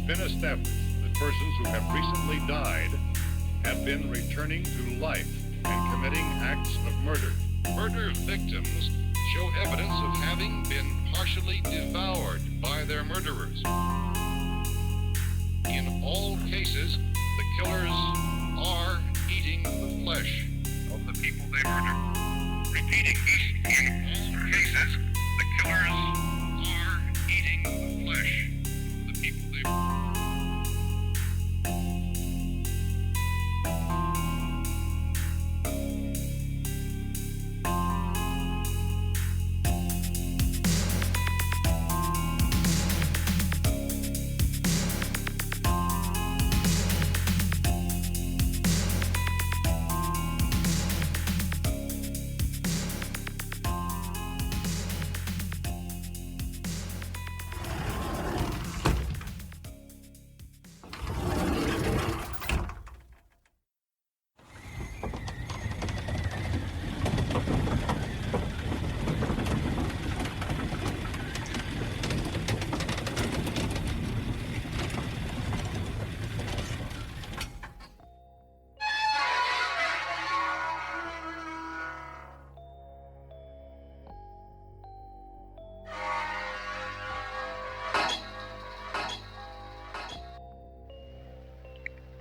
been established that persons who have recently died have been returning to life and committing acts of murder. Murder victims show evidence of having been partially devoured by their murderers. In all cases, the killers are eating the flesh of the people they murdered. Repeating, in all cases, the killers are eating the flesh of the people they murdered.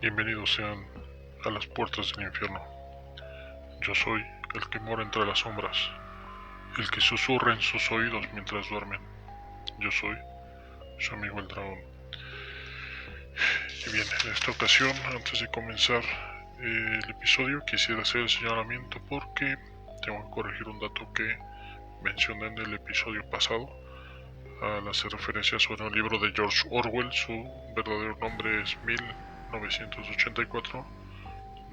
Bienvenidos sean a las puertas del infierno. Yo soy el que mora entre las sombras, el que susurra en sus oídos mientras duermen. Yo soy su amigo el dragón. Y bien, en esta ocasión, antes de comenzar el episodio, quisiera hacer el señalamiento porque tengo que corregir un dato que mencioné en el episodio pasado al hacer referencia sobre un libro de George Orwell. Su verdadero nombre es 1984,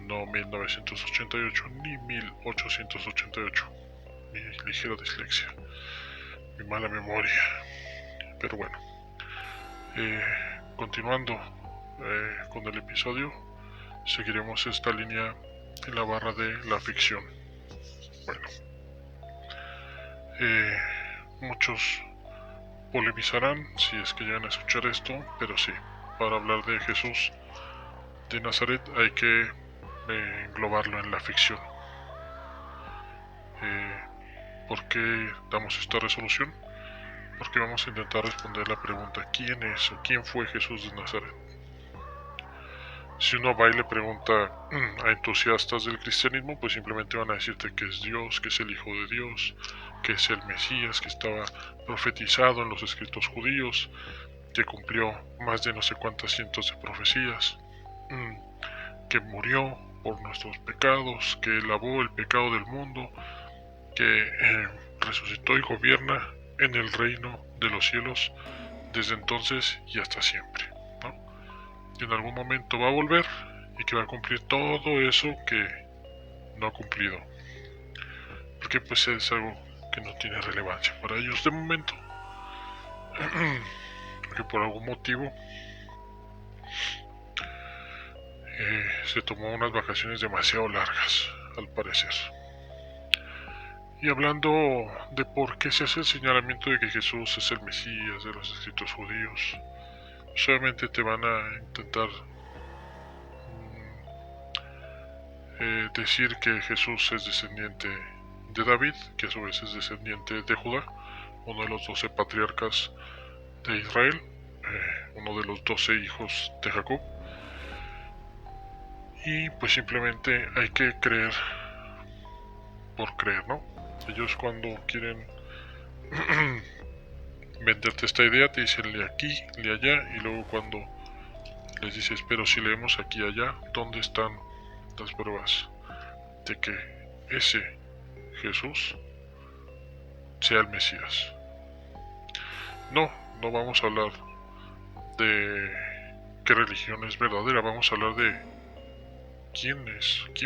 no 1988 ni 1888. Mi ligera dislexia, mi mala memoria. Pero bueno, continuando con el episodio, seguiremos esta línea en la barra de la ficción. Bueno, muchos polemizarán si es que llegan a escuchar esto, pero sí, para hablar de Jesús de Nazaret hay que englobarlo en la ficción. ¿Por qué damos esta resolución? Porque vamos a intentar responder la pregunta: ¿quién es o quién fue Jesús de Nazaret? Si uno va y le pregunta a entusiastas del cristianismo, pues simplemente van a decirte que es Dios, que es el Hijo de Dios, que es el Mesías, que estaba profetizado en los escritos judíos, que cumplió más de no sé cuántas cientos de profecías, que murió por nuestros pecados, que lavó el pecado del mundo, que resucitó y gobierna en el reino de los cielos desde entonces y hasta siempre, ¿no? Y en algún momento va a volver y que va a cumplir todo eso que no ha cumplido, porque pues es algo que no tiene relevancia para ellos de momento, porque por algún motivo se tomó unas vacaciones demasiado largas, al parecer. Y hablando de por qué se hace el señalamiento de que Jesús es el Mesías de los escritos judíos, solamente te van a intentar decir que Jesús es descendiente de David, que a su vez es descendiente de Judá, uno de los 12 patriarcas de Israel, uno de los 12 hijos de Jacob. Y pues simplemente hay que creer por creer, ¿no? Ellos cuando quieren venderte esta idea te dicen lee aquí, lee allá, y luego cuando les dices pero si leemos aquí y allá, ¿dónde están las pruebas de que ese Jesús sea el Mesías? No vamos a hablar de qué religión es verdadera, vamos a hablar de quién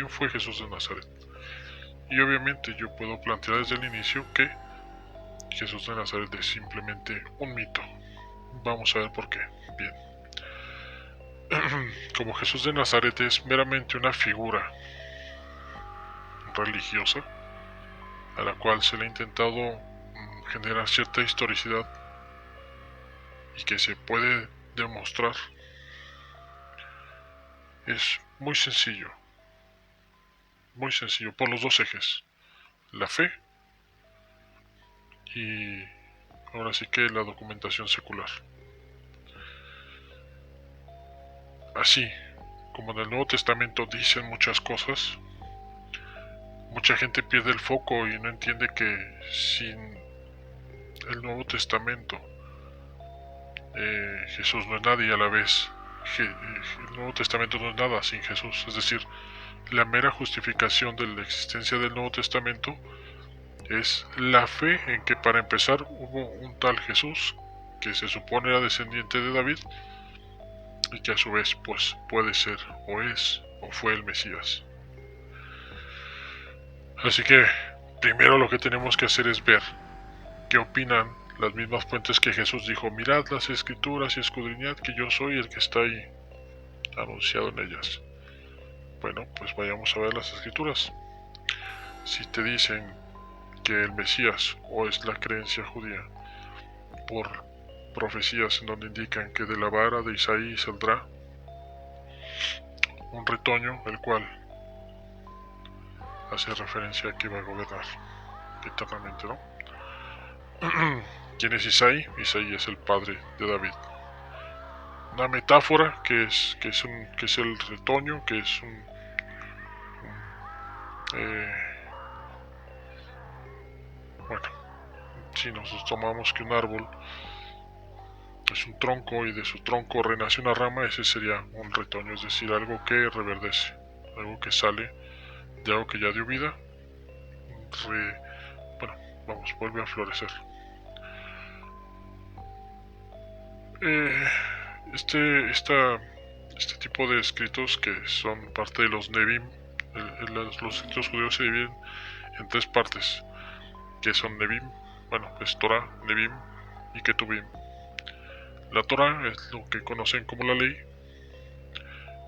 fue Jesús de Nazaret. Y obviamente yo puedo plantear desde el inicio que Jesús de Nazaret es simplemente un mito. Vamos a ver por qué. Bien. Como Jesús de Nazaret es meramente una figura religiosa a la cual se le ha intentado generar cierta historicidad y que se puede demostrar es muy sencillo por los dos ejes, la fe y ahora sí que la documentación secular. Así como en el Nuevo Testamento dicen muchas cosas, mucha gente pierde el foco y no entiende que sin el Nuevo Testamento Jesús no es nada y a la vez el Nuevo Testamento no es nada sin Jesús. Es decir, la mera justificación de la existencia del Nuevo Testamento es la fe en que para empezar hubo un tal Jesús que se supone era descendiente de David y que a su vez pues puede ser o es o fue el Mesías. Así que primero lo que tenemos que hacer es ver qué opinan las mismas fuentes que Jesús dijo: mirad las escrituras y escudriñad que yo soy el que está ahí anunciado en ellas. Bueno, pues vayamos a ver las escrituras. Si te dicen que el Mesías, o es la creencia judía, por profecías en donde indican que de la vara de Isaí saldrá un retoño, el cual hace referencia a que va a gobernar eternamente, ¿no? ¿Quién es Isaí? Isaí es el padre de David. Una metáfora que es el retoño, que es bueno, si nos tomamos que un árbol es un tronco y de su tronco renace una rama, ese sería un retoño, es decir, algo que reverdece, algo que sale de algo que ya dio vida, vuelve a florecer. Este tipo de escritos que son parte de los Nevim, los escritos judíos se dividen en tres partes, que son Nevim, es Torah, Nevim y Ketuvim. La Torah es lo que conocen como la ley,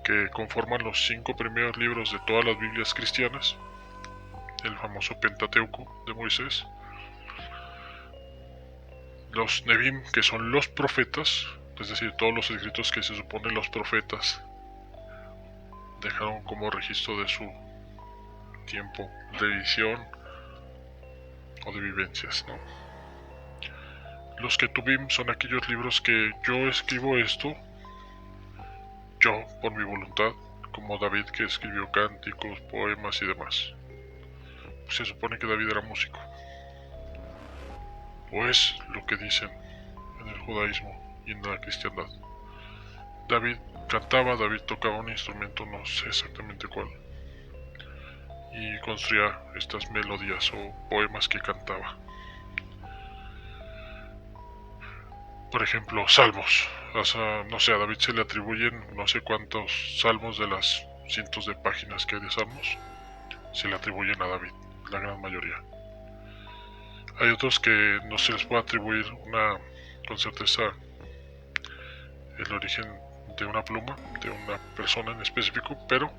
que conforman los 5 primeros libros de todas las Biblias cristianas, el famoso Pentateuco de Moisés. Los Nevim, que son los profetas, es decir, todos los escritos que se supone los profetas dejaron como registro de su tiempo de visión o de vivencias, ¿no? Los Ketuvim son aquellos libros que yo escribo esto, yo por mi voluntad, como David, que escribió cánticos, poemas y demás. Pues se supone que David era músico, o es lo que dicen en el judaísmo y en la cristiandad. David cantaba, David tocaba un instrumento, no sé exactamente cuál, y construía estas melodías o poemas que cantaba. Por ejemplo, salmos. No sé, a David se le atribuyen no sé cuántos salmos de las cientos de páginas que hay de salmos. Se le atribuyen a David, la gran mayoría. Hay otros que no se les puede atribuir con certeza el origen de una pluma, de una persona en específico, pero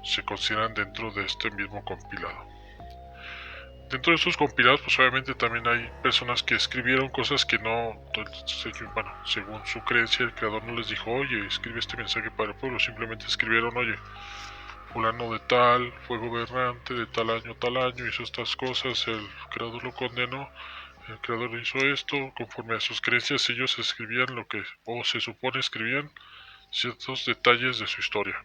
se consideran dentro de este mismo compilado. Dentro de estos compilados, pues obviamente también hay personas que escribieron cosas que no, según su creencia, el creador no les dijo: oye, escribe este mensaje para el pueblo. Simplemente escribieron: oye, fulano de tal fue gobernante de tal año, hizo estas cosas, el creador lo condenó, el creador hizo esto. Conforme a sus creencias, ellos escribían lo que, o se supone escribían, ciertos detalles de su historia,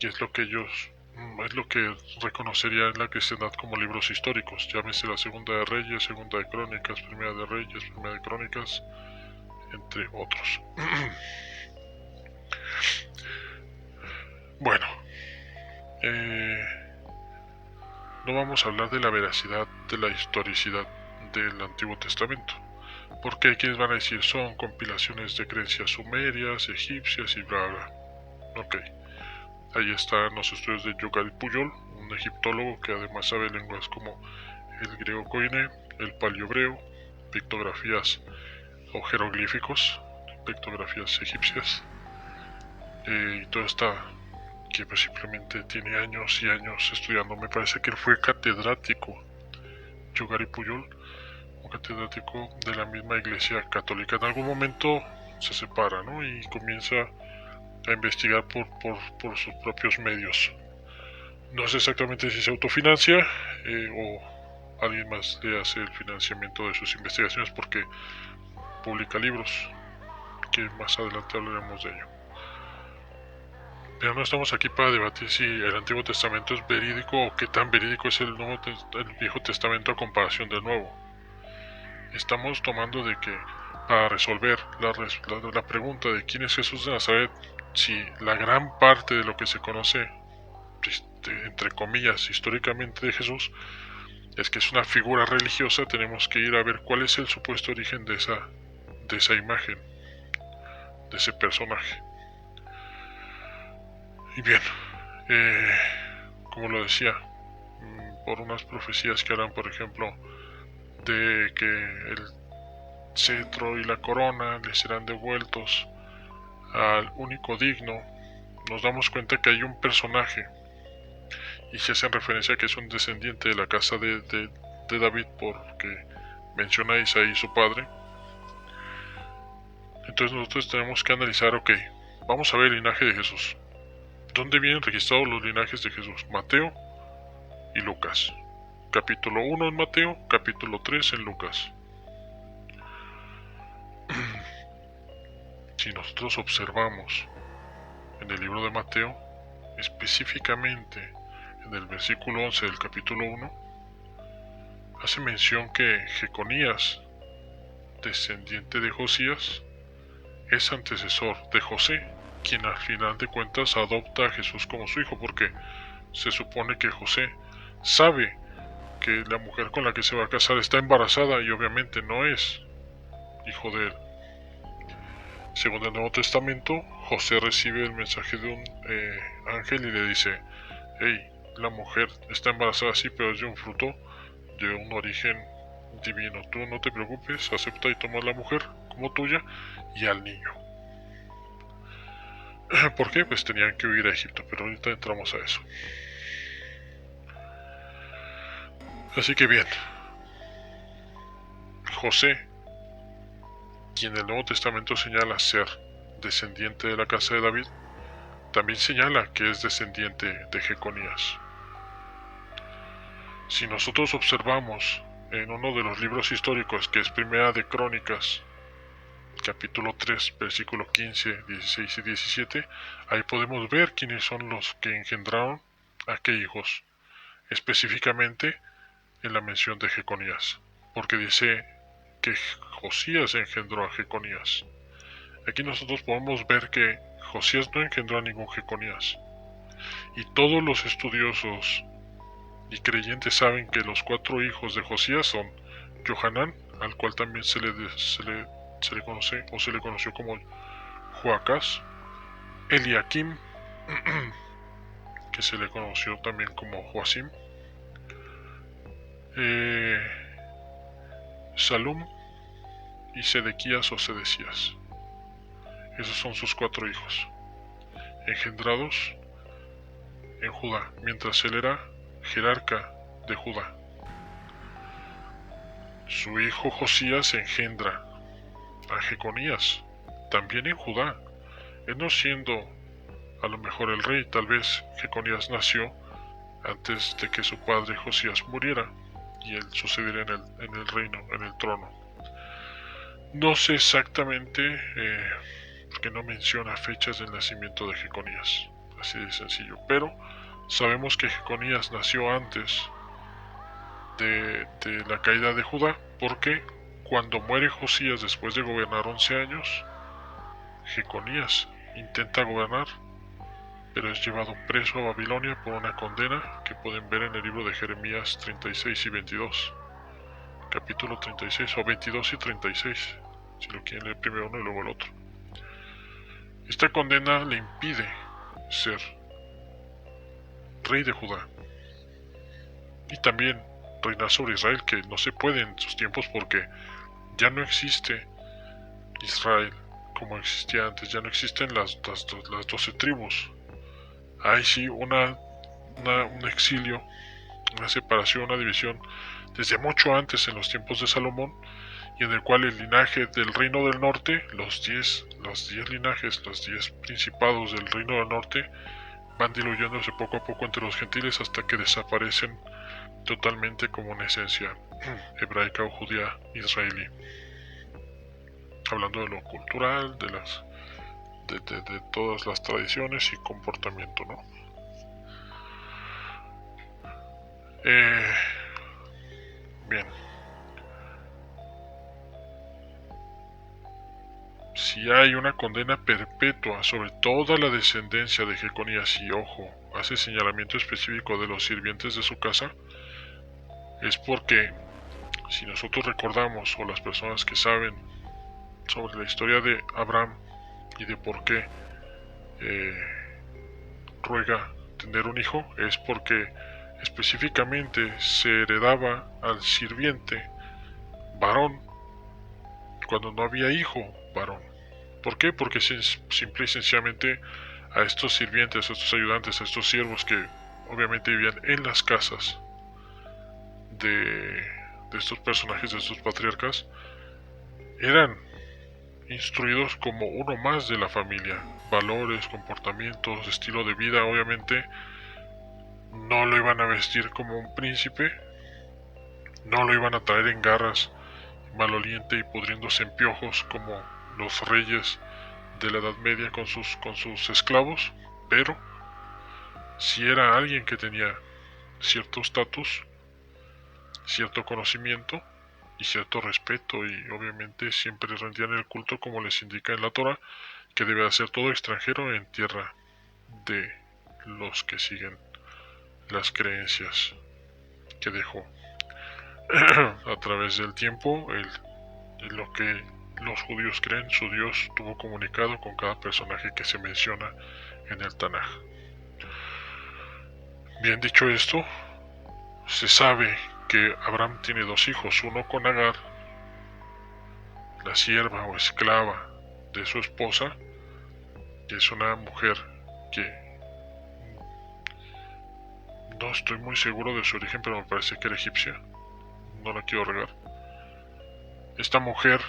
que es lo que reconocería en la cristiandad como libros históricos, llámese la Segunda de Reyes, Segunda de Crónicas, Primera de Reyes, Primera de Crónicas, entre otros. Bueno, no vamos a hablar de la veracidad, de la historicidad del Antiguo Testamento, porque hay quienes van a decir son compilaciones de creencias sumerias, egipcias y bla bla. Ok. Ahí están los estudios de Yogari Pujol, un egiptólogo que además sabe lenguas como el griego koiné, el paleohebreo, pictografías o jeroglíficos, pictografías egipcias, y todo está que pues simplemente tiene años y años estudiando. Me parece que él fue catedrático, Yogari Pujol, un catedrático de la misma iglesia católica. En algún momento se separa, ¿no? Y comienza a investigar por sus propios medios. No sé exactamente si se autofinancia o alguien más le hace el financiamiento de sus investigaciones, porque publica libros, que más adelante hablaremos de ello. Pero no estamos aquí para debatir si el Antiguo Testamento es verídico o qué tan verídico es el Viejo Testamento a comparación del Nuevo. Estamos tomando de que para resolver la pregunta de quién es Jesús de Nazaret, si la gran parte de lo que se conoce, entre comillas, históricamente de Jesús, es que es una figura religiosa, tenemos que ir a ver cuál es el supuesto origen de esa imagen, de ese personaje. Y bien, como lo decía, por unas profecías que harán, por ejemplo, de que el cetro y la corona le serán devueltos al único digno, nos damos cuenta que hay un personaje y se hacen referencia a que es un descendiente de la casa de David, porque menciona a Isaí, su padre. Entonces nosotros tenemos que analizar, ok, vamos a ver el linaje de Jesús. ¿Dónde vienen registrados los linajes de Jesús? Mateo y Lucas. Capítulo 1 en Mateo, capítulo 3 en Lucas. Si nosotros observamos en el libro de Mateo, específicamente en el versículo 11 del capítulo 1, hace mención que Jeconías, descendiente de Josías, es antecesor de José, quien al final de cuentas adopta a Jesús como su hijo, porque se supone que José sabe que la mujer con la que se va a casar está embarazada y obviamente no es hijo de él. Según el Nuevo Testamento, José recibe el mensaje de un ángel y le dice: hey, la mujer está embarazada, sí, pero es de un fruto de un origen divino. Tú no te preocupes, acepta y toma a la mujer como tuya y al niño. ¿Por qué? Pues tenían que huir a Egipto, pero ahorita entramos a eso. Así que bien, José, quien el Nuevo Testamento señala ser descendiente de la casa de David, también señala que es descendiente de Jeconías. Si nosotros observamos en uno de los libros históricos, que es Primera de Crónicas, capítulo 3, versículo 15, 16 y 17, ahí podemos ver quiénes son los que engendraron a qué hijos, específicamente en la mención de Jeconías, porque dice que Josías engendró a Jeconías. Aquí nosotros podemos ver que Josías no engendró a ningún Jeconías, y todos los estudiosos y creyentes saben que los 4 hijos de Josías son Johanán, al cual también se le conoce o se le conoció como Joacás, Eliakim, que se le conoció también como Joacim, Salum y Sedequías o Sedecías. Esos son sus 4 hijos, engendrados en Judá, mientras él era jerarca de Judá. Su hijo Josías engendra a Jeconías, también en Judá. Él no siendo a lo mejor el rey, tal vez Jeconías nació antes de que su padre Josías muriera y él sucediera en el reino, en el trono. No sé exactamente, porque no menciona fechas del nacimiento de Jeconías, así de sencillo, pero sabemos que Jeconías nació antes de la caída de Judá, porque cuando muere Josías después de gobernar 11 años, Jeconías intenta gobernar, pero es llevado preso a Babilonia por una condena que pueden ver en el libro de Jeremías 36 y 22. Capítulo 36, o 22 y 36, si lo quieren leer primero uno y luego el otro. Esta condena le impide ser rey de Judá y también reinar sobre Israel, que no se puede en sus tiempos porque ya no existe Israel como existía antes, ya no existen las 12 tribus. Hay sí un exilio, una separación, una división desde mucho antes, en los tiempos de Salomón, y en el cual el linaje del Reino del Norte, los 10 linajes, los 10 principados del Reino del Norte, van diluyéndose poco a poco entre los gentiles hasta que desaparecen totalmente como una esencia hebraica o judía israelí. Hablando de lo cultural, de todas las tradiciones y comportamiento, ¿no? Bien. Si hay una condena perpetua sobre toda la descendencia de Jeconías, y ojo, hace señalamiento específico de los sirvientes de su casa, es porque, si nosotros recordamos, o las personas que saben sobre la historia de Abraham y de por qué ruega tener un hijo, es porque específicamente se heredaba al sirviente varón cuando no había hijo varón. ¿Por qué? Porque simple y sencillamente a estos sirvientes, a estos ayudantes, a estos siervos que obviamente vivían en las casas de estos personajes, de estos patriarcas, eran instruidos como uno más de la familia. Valores, comportamientos, estilo de vida, obviamente no lo iban a vestir como un príncipe, no lo iban a traer en garras maloliente y pudriéndose en piojos como los reyes de la Edad Media con sus esclavos, pero si era alguien que tenía cierto estatus, cierto conocimiento y cierto respeto, y obviamente siempre rendían el culto como les indica en la Torah, que debe hacer todo extranjero en tierra de los que siguen las creencias que dejó a través del tiempo lo que los judíos creen su Dios tuvo comunicado con cada personaje que se menciona en el Tanaj. Bien, dicho esto, se sabe que Abraham tiene dos hijos, uno con Agar, la sierva o esclava de su esposa, que es una mujer que no estoy muy seguro de su origen, pero me parece que era egipcia, no la quiero regar. Esta mujer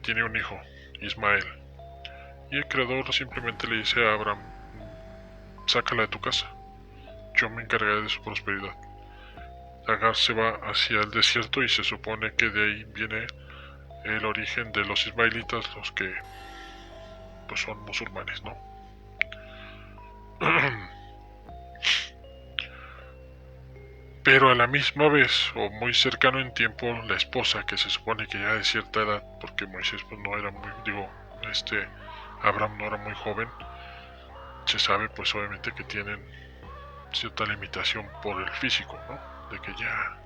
tiene un hijo, Ismael, y el creador simplemente le dice a Abraham: sácala de tu casa, yo me encargaré de su prosperidad. Agar se va hacia el desierto y se supone que de ahí viene el origen de los ismaelitas, los que pues son musulmanes, ¿no? Pero a la misma vez, o muy cercano en tiempo, la esposa, que se supone que ya de cierta edad, porque Moisés pues no era muy, Abraham no era muy joven, se sabe pues obviamente que tienen cierta limitación por el físico, ¿no? De que ya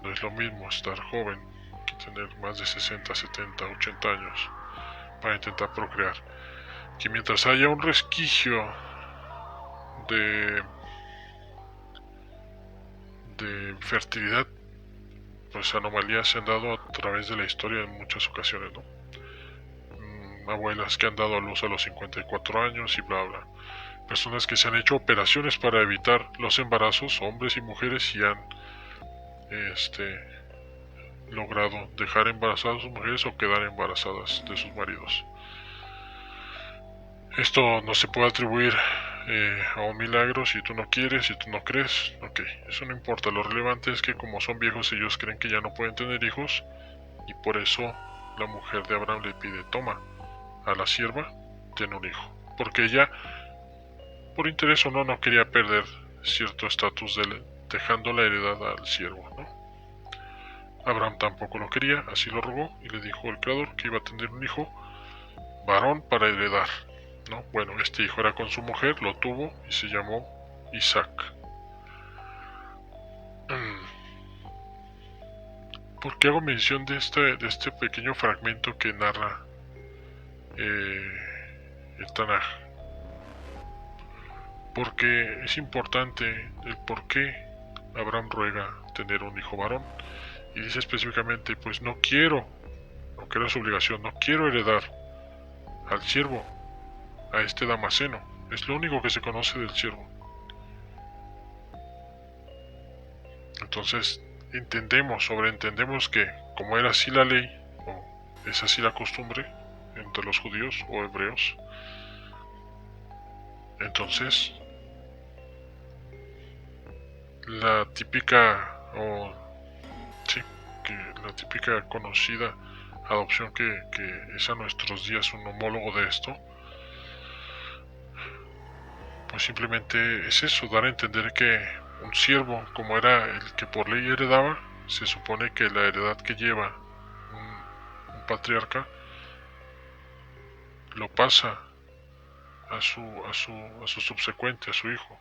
no es lo mismo estar joven que tener más de 60, 70, 80 años para intentar procrear. Que mientras haya un resquicio de fertilidad, pues anomalías se han dado a través de la historia en muchas ocasiones, ¿no? Abuelas que han dado a luz a los 54 años y bla bla. Personas que se han hecho operaciones para evitar los embarazos, hombres y mujeres, y han logrado dejar embarazadas a sus mujeres o quedar embarazadas de sus maridos. Esto no se puede atribuir a un milagro si tú no quieres, si tú no crees. Ok, eso no importa. Lo relevante es que como son viejos, ellos creen que ya no pueden tener hijos, y por eso la mujer de Abraham le pide: toma a la sierva, ten un hijo, porque ella, por interés o no quería perder cierto estatus dejando la heredad al siervo, ¿no? Abraham tampoco lo quería, así lo rogó, y le dijo el creador que iba a tener un hijo varón para heredar, ¿no? Bueno, este hijo era con su mujer, lo tuvo y se llamó Isaac. ¿Por qué hago mención de este pequeño fragmento que narra el Tanaj? Porque es importante el por qué Abraham ruega tener un hijo varón, y dice específicamente: pues no quiero, aunque era su obligación, no quiero heredar al siervo, a este Damaseno. Es lo único que se conoce del siervo. Entonces sobreentendemos que, como era así la ley es así la costumbre entre los judíos o hebreos. Entonces, la típica la típica conocida adopción que es a nuestros días un homólogo de esto, pues simplemente es eso, dar a entender que un siervo, como era el que por ley heredaba, se supone que la heredad que lleva un patriarca lo pasa a su subsecuente, a su hijo.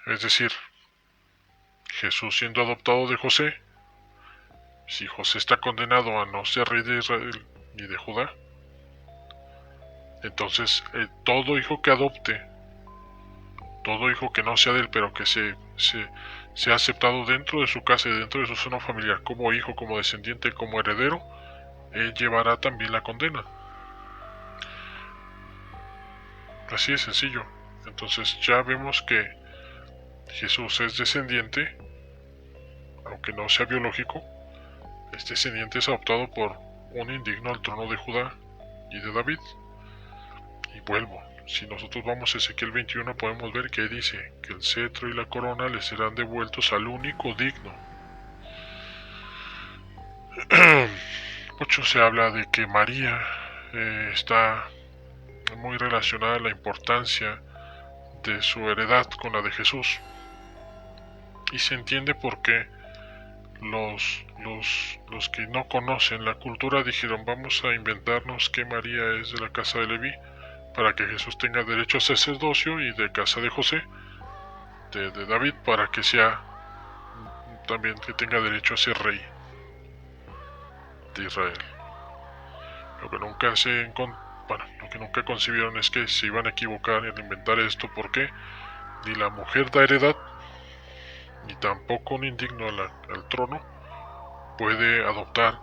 Es decir, Jesús siendo adoptado de José, si José está condenado a no ser rey de Israel ni de Judá, entonces todo hijo que adopte, todo hijo que no sea de él, pero que sea aceptado dentro de su casa y dentro de su seno familiar como hijo, como descendiente, como heredero, él llevará también la condena. Así de sencillo. Entonces ya vemos que Jesús es descendiente, aunque no sea biológico, es descendiente, es adoptado por un indigno al trono de Judá y de David. Y vuelvo, si nosotros vamos a Ezequiel 21 podemos ver que dice que el cetro y la corona le serán devueltos al único digno. Mucho se habla de que María está muy relacionada a la importancia de su heredad con la de Jesús, y se entiende por qué los que no conocen la cultura dijeron: vamos a inventarnos que María es de la casa de Leví para que Jesús tenga derecho a sacerdocio, y de casa de José, de David, para que sea también que tenga derecho a ser rey de Israel. Lo que nunca concibieron es que se iban a equivocar en inventar esto, porque ni la mujer da heredad, ni tampoco un indigno al trono puede adoptar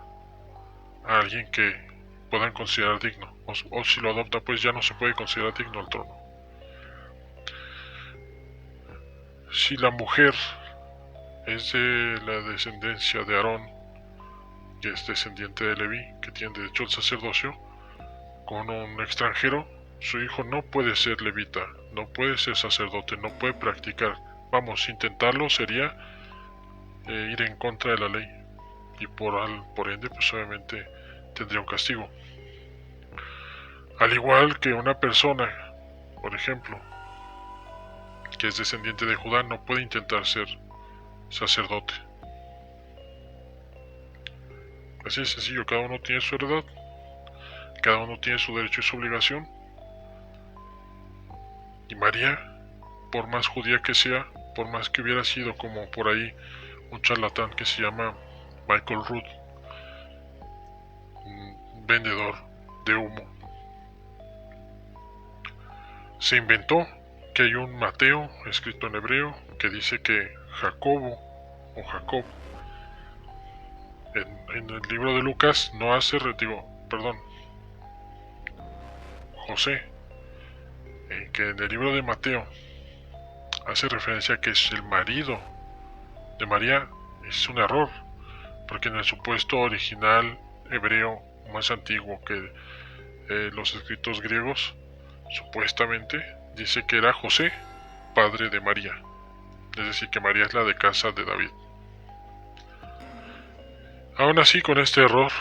a alguien que puedan considerar digno, o si lo adopta, pues ya no se puede considerar digno al trono. Si la mujer es de la descendencia de Aarón, que es descendiente de Leví, que tiene derecho al sacerdocio, con un extranjero, su hijo no puede ser levita, no puede ser sacerdote, no puede practicar. Vamos, intentarlo sería ir en contra de la ley, y por ende pues obviamente tendría un castigo. Al igual que una persona, por ejemplo, que es descendiente de Judá, no puede intentar ser sacerdote. Así de sencillo, cada uno tiene su heredad, cada uno tiene su derecho y su obligación. Y María, por más judía que sea, por más que hubiera sido como por ahí un charlatán que se llama Michael Rood, un vendedor de humo, se inventó que hay un Mateo escrito en hebreo que dice que Jacobo o Jacob en el libro de Lucas no hace José, que en el libro de Mateo hace referencia a que es el marido de María. Es un error, porque en el supuesto original hebreo más antiguo que los escritos griegos, supuestamente dice que era José, padre de María, es decir, que María es la de casa de David. Aún así, con este error,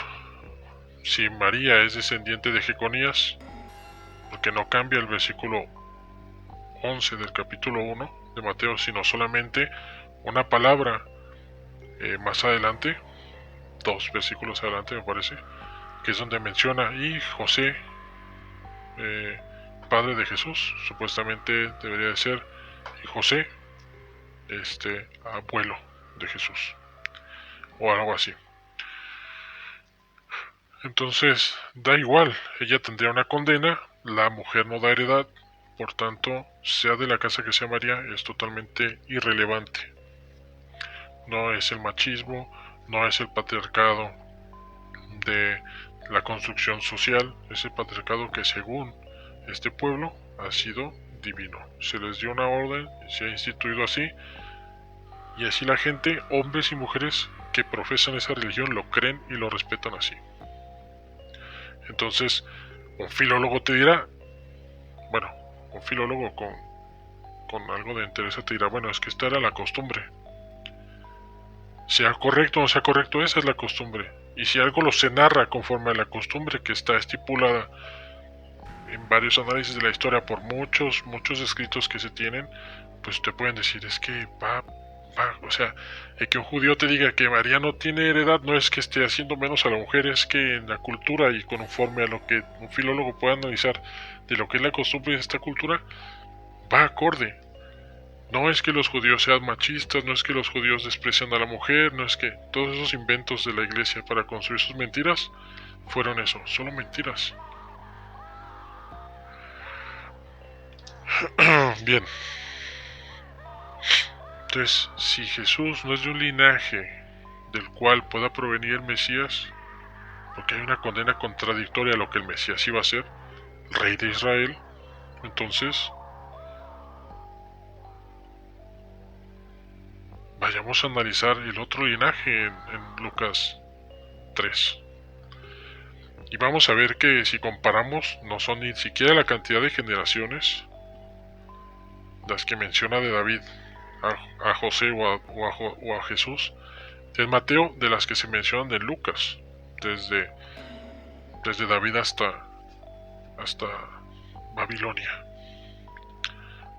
si María es descendiente de Jeconías, porque no cambia el versículo 11 del capítulo 1 de Mateo, sino solamente una palabra más adelante, 2 versículos adelante me parece, que es donde menciona: y José, padre de Jesús, supuestamente debería de ser, y José, abuelo de Jesús, o algo así. Entonces, da igual, ella tendría una condena, la mujer no da heredad, por tanto, sea de la casa que sea María, es totalmente irrelevante. No es el machismo, no es el patriarcado de la construcción social, es el patriarcado que según este pueblo ha sido divino. Se les dio una orden, se ha instituido así, y así la gente, hombres y mujeres, que profesan esa religión lo creen y lo respetan así. Entonces, un filólogo te dirá, bueno, un filólogo con algo de interés te dirá, bueno, es que esta era la costumbre. Sea correcto o no sea correcto, esa es la costumbre. Y si algo lo se narra conforme a la costumbre que está estipulada en varios análisis de la historia por muchos escritos que se tienen, pues te pueden decir, es que o sea, que un judío te diga que María no tiene heredad no es que esté haciendo menos a la mujer, es que en la cultura y conforme a lo que un filólogo pueda analizar de lo que es la costumbre de esta cultura, va acorde. No es que los judíos sean machistas, no es que los judíos desprecian a la mujer, no es que todos esos inventos de la iglesia para construir sus mentiras fueron eso, solo mentiras. Bien. Entonces, si Jesús no es de un linaje del cual pueda provenir el Mesías, porque hay una condena contradictoria a lo que el Mesías iba a ser, rey de Israel, entonces vayamos a analizar el otro linaje en Lucas 3. Y vamos a ver que si comparamos, no son ni siquiera la cantidad de generaciones las que menciona de David a José o a Jesús en Mateo, de las que se mencionan en Lucas, desde David hasta Babilonia,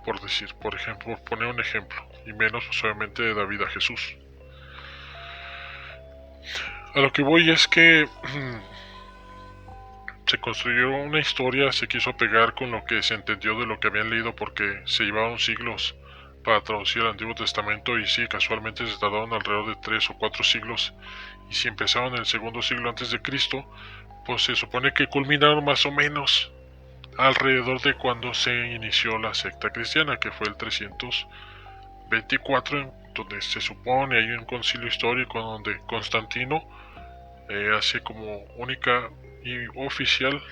por ejemplo, por poner un ejemplo, y menos pues, obviamente de David a Jesús. A lo que voy es que se construyó una historia, se quiso apegar con lo que se entendió de lo que habían leído porque se llevaron siglos para traducir el Antiguo Testamento y sí, casualmente se tardaron alrededor de 3 o 4 siglos y si empezaron en el segundo siglo antes de Cristo, pues se supone que culminaron más o menos alrededor de cuando se inició la secta cristiana, que fue el 324, donde se supone hay un concilio histórico donde Constantino hace como única y oficial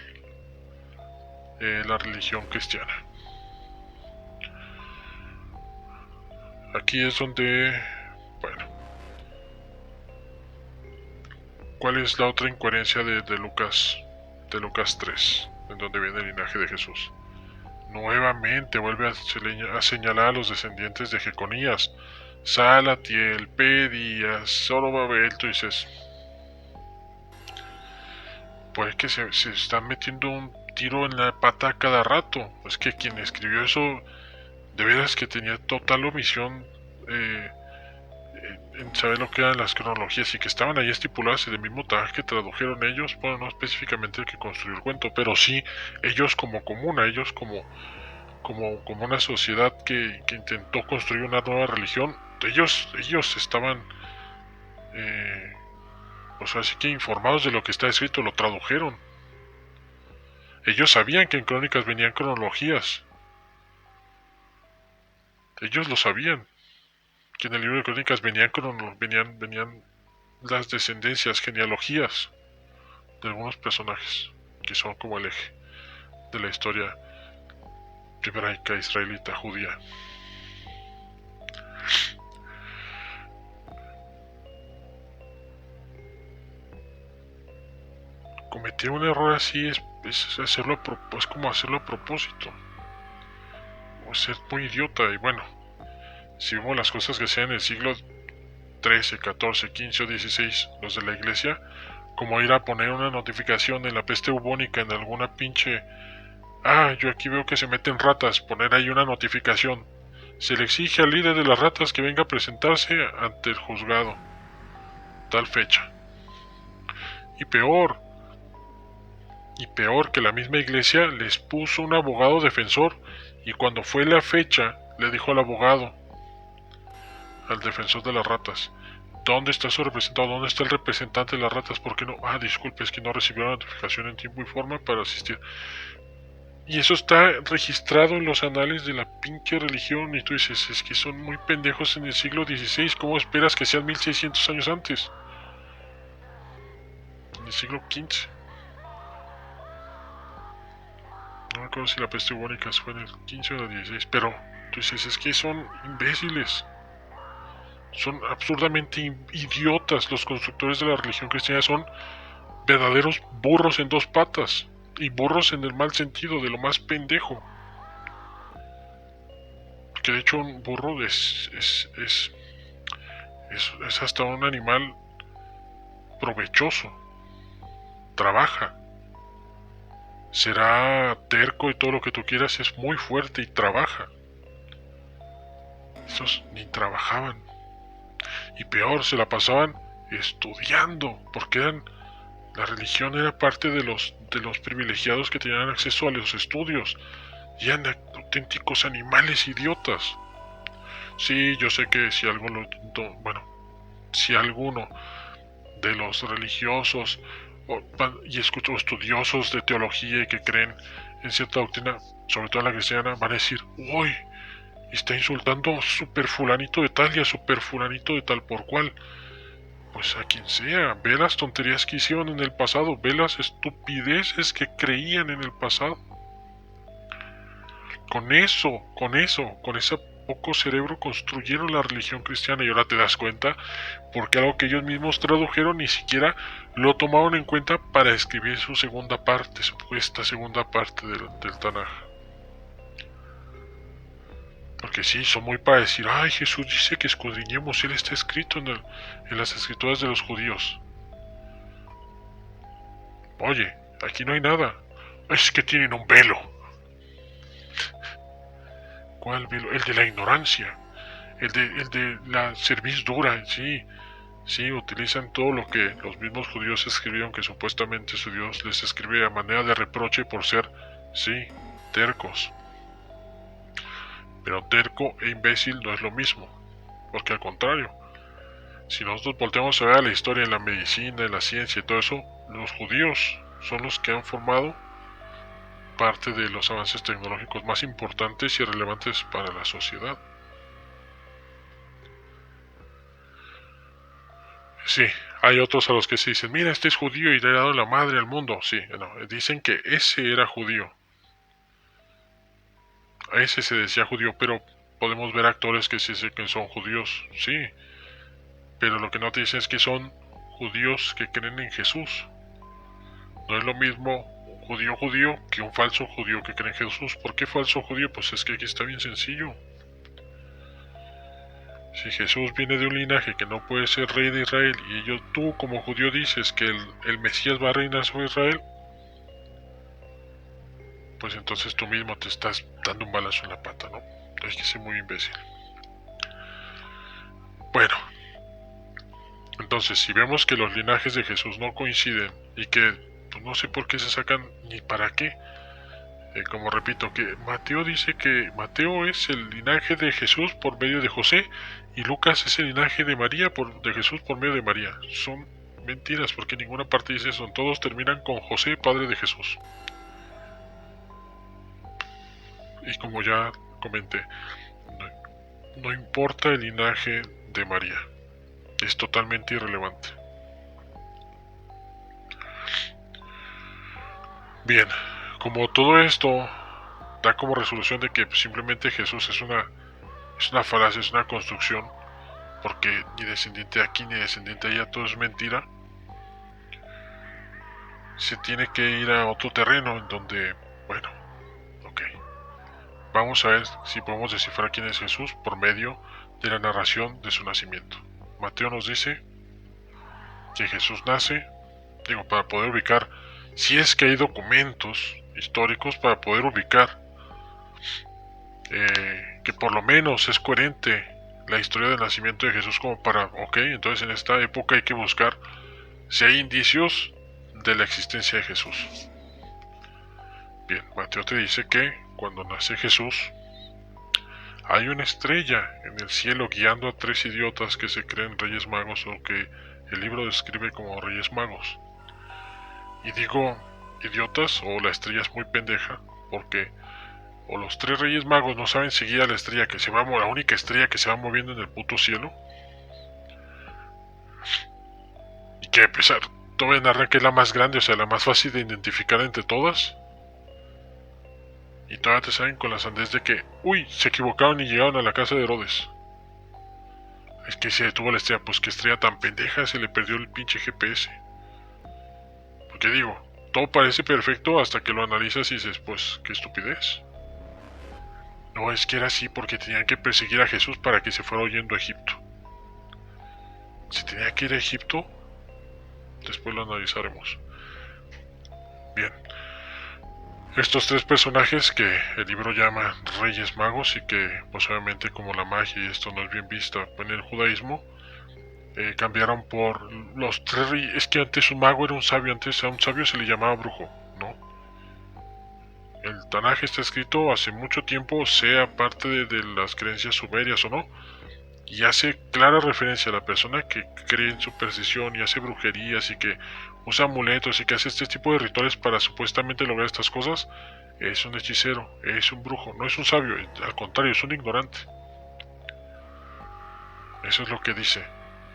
la religión cristiana. Aquí es donde, bueno, ¿cuál es la otra incoherencia de Lucas 3, en donde viene el linaje de Jesús? Nuevamente vuelve a señalar a los descendientes de Jeconías, Salatiel, Pedías, Zorobabel. Tú dices, pues que se están metiendo un tiro en la pata cada rato. Es que quien escribió eso, de veras que tenía total omisión en saber lo que eran las cronologías y que estaban ahí estipuladas en el mismo tag que tradujeron ellos, bueno, no específicamente el que construyó el cuento, pero sí ellos como comuna, ellos como una sociedad que intentó construir una nueva religión, ellos estaban pues así que informados de lo que está escrito, lo tradujeron. Ellos sabían que en Crónicas venían cronologías. Ellos lo sabían. Que en el libro de Crónicas venían las descendencias, genealogías de algunos personajes que son como el eje de la historia hebraica, israelita, judía. Cometer un error así es como hacerlo a propósito, o ser muy idiota. Y bueno, si vemos las cosas que sean en el siglo XIII, XIV, XV o XVI, los de la iglesia, como ir a poner una notificación en la peste bubónica en alguna pinche... yo aquí veo que se meten ratas, poner ahí una notificación. Se le exige al líder de las ratas que venga a presentarse ante el juzgado. Tal fecha. Y peor que la misma iglesia les puso un abogado defensor y cuando fue la fecha le dijo al abogado, al defensor de las ratas, ¿dónde está su representado? ¿Dónde está el representante de las ratas? ¿Por qué no? Disculpe, es que no recibió la notificación en tiempo y forma para asistir. Y eso está registrado en los anales de la pinche religión y tú dices, es que son muy pendejos en el siglo XVI, ¿cómo esperas que sean 1600 años antes? En el siglo XV. No me acuerdo si la peste bubónica fue en el 15 o en el 16, pero tú dices, es que son imbéciles. Son absurdamente idiotas. Los constructores de la religión cristiana son verdaderos burros en dos patas. Y burros en el mal sentido, de lo más pendejo. Que de hecho un burro es hasta un animal provechoso. Trabaja. Será terco y todo lo que tú quieras, es muy fuerte y trabaja. Esos ni trabajaban. Y peor, se la pasaban estudiando, porque la religión era parte de los privilegiados que tenían acceso a los estudios. Y eran auténticos animales idiotas. Sí, yo sé que si alguno de los religiosos y estudiosos de teología y que creen en cierta doctrina, sobre todo la cristiana, van a decir: uy, está insultando a super fulanito de tal y a super fulanito de tal por cual. Pues a quien sea, ve las tonterías que hicieron en el pasado, ve las estupideces que creían en el pasado. Con ese poco cerebro construyeron la religión cristiana, y ahora te das cuenta porque algo que ellos mismos tradujeron ni siquiera lo tomaron en cuenta para escribir su segunda parte, supuesta segunda parte del Tanaj. Porque sí, son muy para decir: ay, Jesús dice que escudriñemos, él está escrito en las escrituras de los judíos. Oye, aquí no hay nada. Es que tienen un velo. ¿Cuál velo? El de la ignorancia. El de la cerviz dura, sí. Sí, utilizan todo lo que los mismos judíos escribieron, que supuestamente su Dios les escribe a manera de reproche por ser, sí, tercos. Pero terco e imbécil no es lo mismo, porque al contrario, si nosotros volteamos a ver la historia en la medicina, en la ciencia y todo eso, los judíos son los que han formado parte de los avances tecnológicos más importantes y relevantes para la sociedad. Sí, hay otros a los que se dicen: mira, este es judío y le ha dado la madre al mundo. Sí, no, dicen que ese era judío. A ese se decía judío, pero podemos ver actores que sí dicen que son judíos, sí. Pero lo que no te dicen es que son judíos que creen en Jesús. No es lo mismo un judío que un falso judío que cree en Jesús. ¿Por qué falso judío? Pues es que aquí está bien sencillo. Si Jesús viene de un linaje que no puede ser rey de Israel, y tú como judío dices que el Mesías va a reinar sobre Israel, pues entonces tú mismo te estás dando un balazo en la pata, ¿no? Hay que ser muy imbécil. Bueno, entonces si vemos que los linajes de Jesús no coinciden y que pues, no sé por qué se sacan ni para qué, como repito, que Mateo dice que Mateo es el linaje de Jesús por medio de José y Lucas es el linaje de de Jesús por medio de María. Son mentiras, porque en ninguna parte dice eso. Todos terminan con José, padre de Jesús. Y como ya comenté, no importa el linaje de María, es totalmente irrelevante. Bien, como todo esto da como resolución de que simplemente Jesús es una falacia, es una construcción, porque ni descendiente aquí ni descendiente allá, todo es mentira, se tiene que ir a otro terreno en donde, bueno, ok, vamos a ver si podemos descifrar quién es Jesús por medio de la narración de su nacimiento. Mateo nos dice que Jesús nace, para poder ubicar, si es que hay documentos históricos para poder ubicar que por lo menos es coherente la historia del nacimiento de Jesús, como para, ok, entonces en esta época hay que buscar si hay indicios de la existencia de Jesús. Bien, Mateo te dice que cuando nace Jesús hay una estrella en el cielo guiando a 3 idiotas que se creen reyes magos, o que el libro describe como reyes magos. Y digo idiotas, o la estrella es muy pendeja, porque o los 3 reyes magos no saben seguir a la estrella que se va, la única estrella que se va moviendo en el puto cielo, y que a pesar todavía narra que es la más grande, o sea, la más fácil de identificar entre todas, y todavía te salen con la sandez de que, uy, se equivocaron y llegaron a la casa de Herodes. Es que se detuvo la estrella, pues qué estrella tan pendeja, se le perdió el pinche GPS. Porque digo, todo parece perfecto hasta que lo analizas y dices, pues, qué estupidez. No, es que era así porque tenían que perseguir a Jesús para que se fuera huyendo a Egipto. Si tenía que ir a Egipto, después lo analizaremos. Bien. Estos tres personajes que el libro llama Reyes Magos y que, pues obviamente como la magia y esto no es bien vista en el judaísmo, cambiaron por los tres reyes. Es que antes un mago era un sabio, antes a un sabio se le llamaba brujo, ¿no? El Tanaj está escrito hace mucho tiempo, sea parte de las creencias sumerias o no, y hace clara referencia a la persona que cree en superstición y hace brujerías y que usa amuletos y que hace este tipo de rituales para supuestamente lograr estas cosas. Es un hechicero, es un brujo, no es un sabio, al contrario, es un ignorante. Eso es lo que dice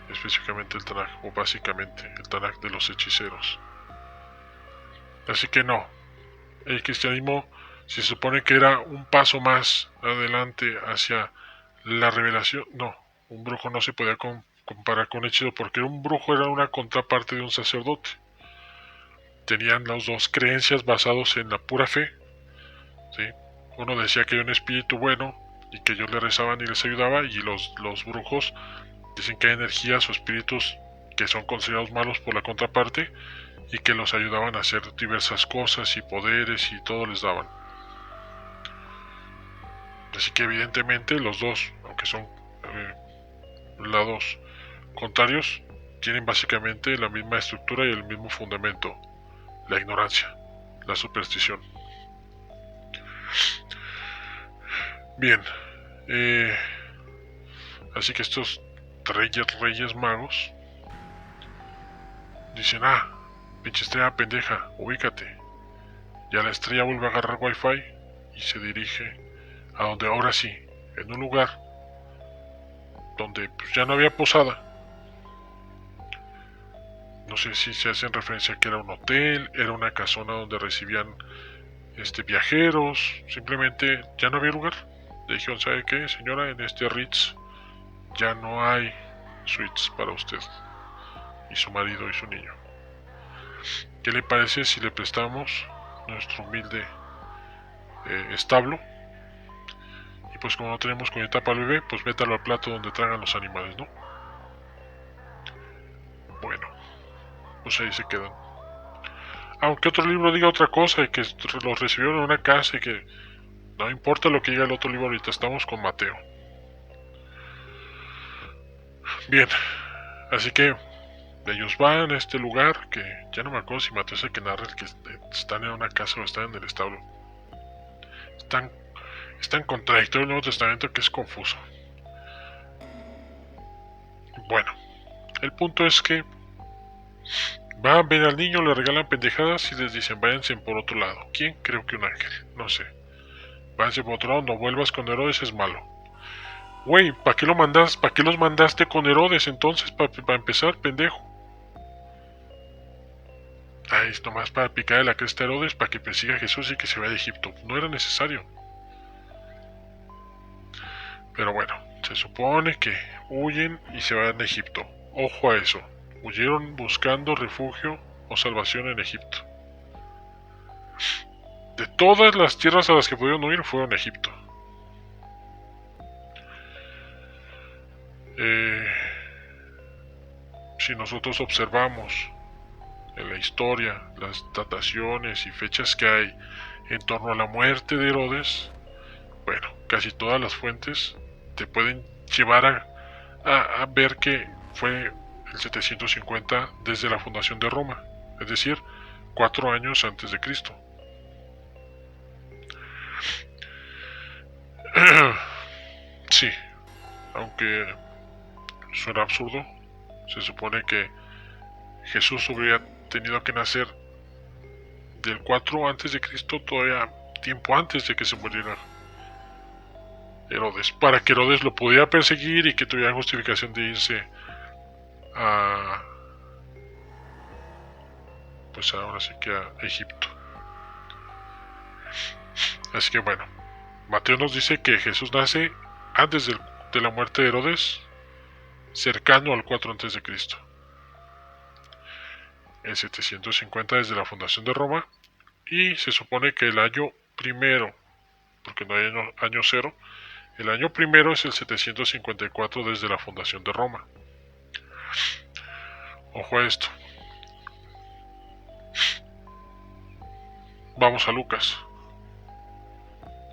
específicamente el Tanaj, o básicamente el Tanaj de los hechiceros. Así que no, el cristianismo se supone que era un paso más adelante hacia la revelación. No, un brujo no se podía comparar con un hechicero porque un brujo era una contraparte de un sacerdote. Tenían las dos creencias basadas en la pura fe, ¿sí? Uno decía que era un espíritu bueno y que ellos le rezaban y les ayudaba, y los brujos dicen que hay energías o espíritus que son considerados malos por la contraparte y que los ayudaban a hacer diversas cosas y poderes y todo les daban. Así que evidentemente los dos, aunque son lados contrarios, tienen básicamente la misma estructura y el mismo fundamento: la ignorancia, la superstición. Bien, así que estos reyes magos dicen: pinche estrella pendeja, ubícate. Ya la estrella vuelve a agarrar wifi y se dirige a donde ahora sí, en un lugar donde pues, ya no había posada. No sé si se hacen referencia a que era un hotel, era una casona donde recibían viajeros, simplemente ya no había lugar. Le dijeron: ¿sabe qué, señora? En este Ritz ya no hay suites para usted y su marido y su niño. ¿Qué le parece si le prestamos nuestro humilde establo? Y pues como no tenemos comida para el bebé, pues métalo al plato donde tragan los animales, ¿no? Bueno, pues ahí se quedan. Aunque otro libro diga otra cosa y que los recibieron en una casa y que no importa lo que diga el otro libro, ahorita estamos con Mateo. Bien, así que ellos van a este lugar que ya no me acuerdo si Mateo es el que narra, el que están en una casa o están en el establo. Es tan contradictorio el Nuevo Testamento que es confuso. Bueno, el punto es que van, ven al niño, le regalan pendejadas y les dicen: váyanse por otro lado. ¿Quién? Creo que un ángel, no sé. Váyanse por otro lado, no vuelvas con Herodes, es malo. Güey, ¿para qué los mandaste con Herodes entonces? Para empezar, pendejo. Es nomás para picarle la cresta a Herodes para que persiga a Jesús y que se vaya de Egipto. No era necesario. Pero bueno, se supone que huyen y se van a Egipto. Ojo a eso. Huyeron buscando refugio o salvación en Egipto. De todas las tierras a las que pudieron huir, fueron a Egipto. Si nosotros observamos en la historia las dataciones y fechas que hay en torno a la muerte de Herodes, bueno, casi todas las fuentes te pueden llevar a ver que fue el 750 desde la fundación de Roma, es decir, 4 años antes de Cristo. Sí, aunque suena absurdo, se supone que Jesús hubiera tenido que nacer del 4 antes de Cristo, todavía tiempo antes de que se muriera Herodes, para que Herodes lo pudiera perseguir y que tuviera justificación de irse pues ahora sí que a Egipto. Así que bueno, Mateo nos dice que Jesús nace antes de la muerte de Herodes cercano al 4 a.C. El 750 desde la fundación de Roma, y se supone que el año primero, porque no hay año cero, el año primero es el 754 desde la fundación de Roma. Ojo a esto. Vamos a Lucas.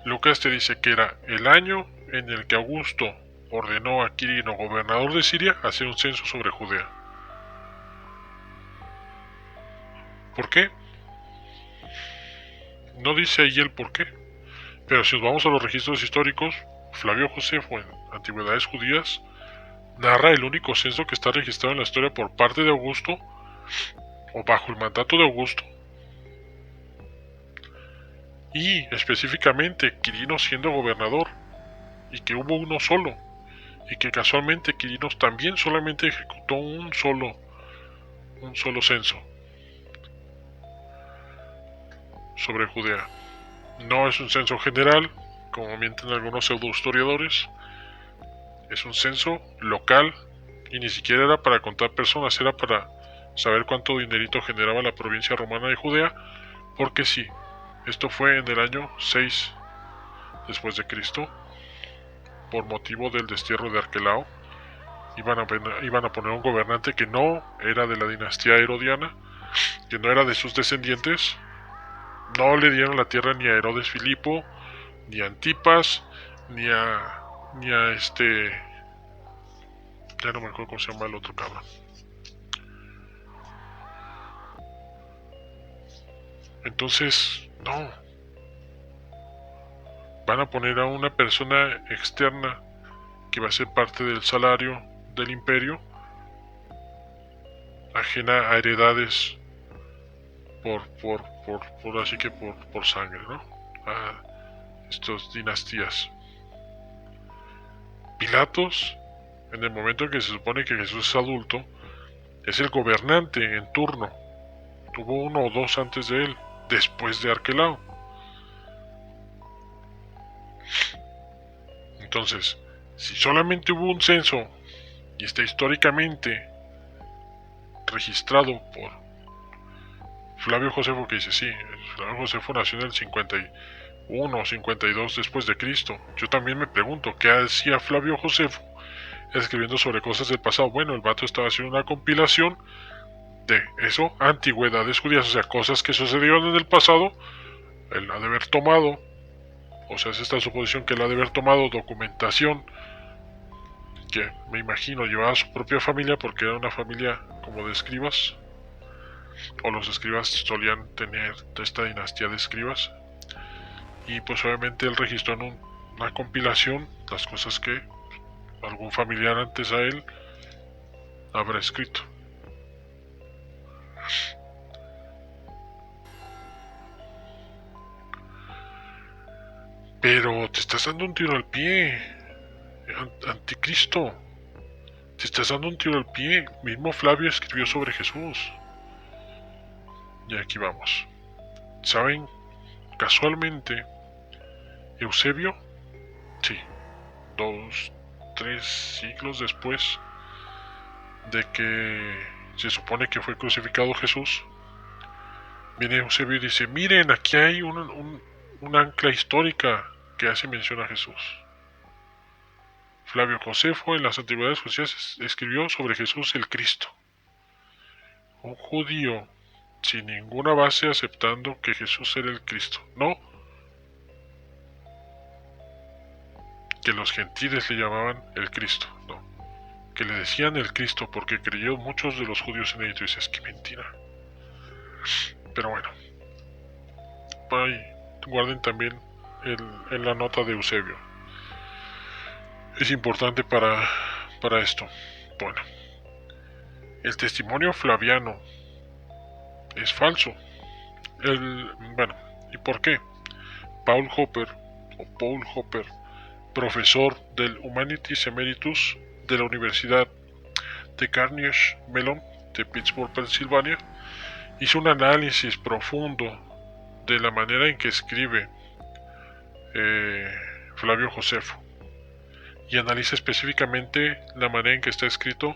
Lucas te dice que era el año en el que Augusto ordenó a Quirino, gobernador de Siria, hacer un censo sobre Judea. ¿Por qué? No dice ahí el por qué, pero si nos vamos a los registros históricos, Flavio Josefo en Antigüedades Judías narra el único censo que está registrado en la historia por parte de Augusto, o bajo el mandato de Augusto, y específicamente Quirino siendo gobernador, y que hubo uno solo, y que casualmente Quirino también solamente ejecutó un solo censo sobre Judea. No es un censo general, como mienten algunos pseudohistoriadores. Es un censo local, y ni siquiera era para contar personas, era para saber cuánto dinerito generaba la provincia romana de Judea, porque sí, esto fue en el año 6 después de Cristo, por motivo del destierro de Arquelao. Iban a poner un gobernante que no era de la dinastía herodiana, que no era de sus descendientes. No le dieron la tierra ni a Herodes Filipo, ni a Antipas, ni a ya no me acuerdo cómo se llama el otro cabrón. Entonces, no. Van a poner a una persona externa que va a ser parte del salario del imperio, ajena a heredades así que por sangre, ¿no? A estas dinastías. Pilatos, en el momento en que se supone que Jesús es adulto, es el gobernante en turno. Tuvo uno o dos antes de él, después de Arquelao. Entonces, si solamente hubo un censo y está históricamente registrado por Flavio Josefo, que dice sí, Flavio Josefo nació en el 51 o 52 después de Cristo. Yo también me pregunto, ¿qué hacía Flavio Josefo escribiendo sobre cosas del pasado? Bueno, el vato estaba haciendo una compilación de eso, antigüedades judías, o sea, cosas que sucedieron en el pasado. Él ha de haber tomado, o sea, es esta suposición que él ha de haber tomado documentación que me imagino llevaba a su propia familia, porque era una familia como de escribas, o los escribas solían tener esta dinastía de escribas, y pues obviamente él registró en una compilación las cosas que algún familiar antes a él habrá escrito. Pero te estás dando un tiro al pie, anticristo. Te estás dando un tiro al pie. Mismo Flavio escribió sobre Jesús. Y aquí vamos. ¿Saben? Casualmente, Eusebio, sí, 2-3 siglos después de que se supone que fue crucificado Jesús, viene Eusebio y dice: miren, aquí hay un ancla histórica que hace mención a Jesús. Flavio Josefo en las Antigüedades Judías escribió sobre Jesús el Cristo. Un judío sin ninguna base aceptando que Jesús era el Cristo. No que los gentiles le llamaban el Cristo, no, que le decían el Cristo porque creyó muchos de los judíos en él. Y tú dices, qué mentira. Pero bueno, ahí guarden también en la nota de Eusebio. Es importante para esto. Bueno, el testimonio flaviano es falso. Bueno, ¿y por qué? Paul Hopper, profesor del Humanities Emeritus de la Universidad de Carnegie Mellon de Pittsburgh, Pensilvania, hizo un análisis profundo de la manera en que escribe Flavio Josefo, y analiza específicamente la manera en que está escrito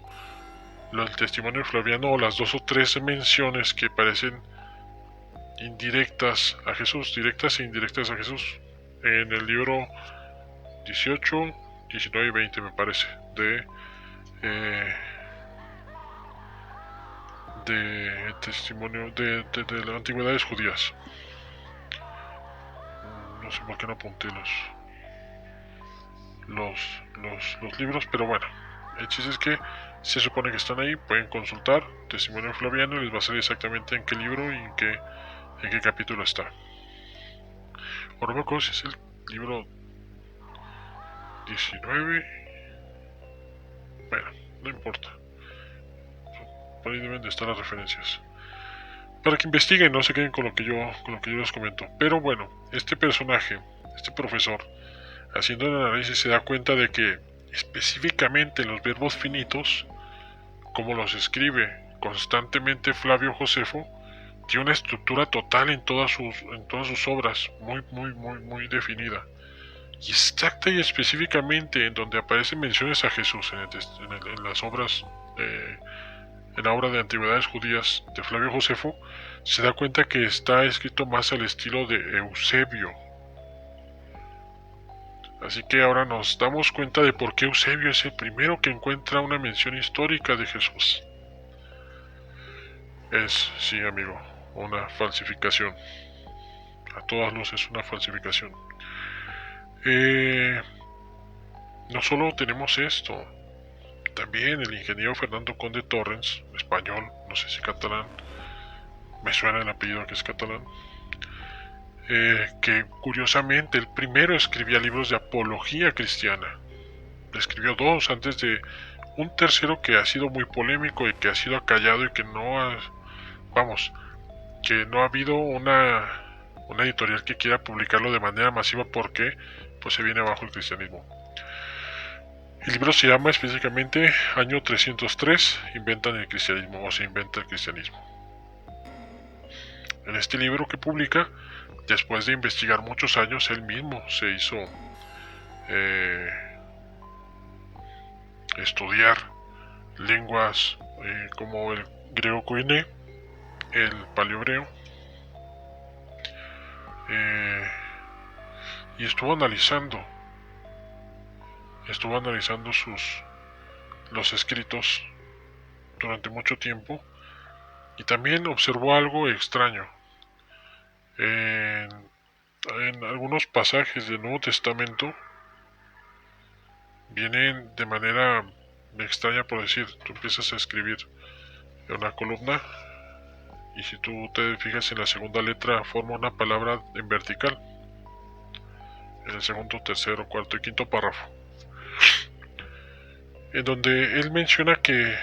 el testimonio de Flaviano, o las 2 o 3 menciones que parecen indirectas a Jesús, directas e indirectas a Jesús, en el libro 18, 19 y 20 me parece, de testimonio de las antigüedades judías. No sé por qué no apunté los libros, pero bueno, el chiste es que se supone que están ahí. Pueden consultar testimonio de Flaviano y les va a salir exactamente en qué libro y en qué capítulo está. O no me acuerdo si es el libro 19. Bueno, no importa. Por ahí deben de estar las referencias, para que investiguen, no se queden con lo que yo les comento. Pero bueno, este personaje, este profesor, haciendo el análisis, se da cuenta de que específicamente los verbos finitos, como los escribe constantemente Flavio Josefo, tiene una estructura total en todas sus obras, muy definida, y exacta y específicamente en donde aparecen menciones a Jesús en las obras, en la obra de Antigüedades Judías de Flavio Josefo. Se da cuenta que está escrito más al estilo de Eusebio. Así que ahora nos damos cuenta de por qué Eusebio es el primero que encuentra una mención histórica de Jesús. Es, sí amigo, una falsificación. A todas luces es una falsificación. No solo tenemos esto, también el ingeniero Fernando Conde Torrens, español, no sé si catalán, me suena el apellido que es catalán, que curiosamente el primero escribía libros de apología cristiana. Escribió 2 antes de un tercero que ha sido muy polémico y que ha sido acallado y que no ha habido una editorial que quiera publicarlo de manera masiva porque pues se viene abajo el cristianismo. El libro se llama específicamente Año 303, inventan el cristianismo, o se inventa el cristianismo. En este libro que publica, después de investigar muchos años, él mismo se hizo estudiar lenguas como el griego koiné, el paleohebreo, y estuvo analizando los escritos durante mucho tiempo, y también observó algo extraño. En algunos pasajes del Nuevo Testamento vienen de manera extraña, por decir, tú empiezas a escribir en una columna y si tú te fijas en la segunda letra forma una palabra en vertical en el segundo, tercero, cuarto y quinto párrafo, en donde él menciona que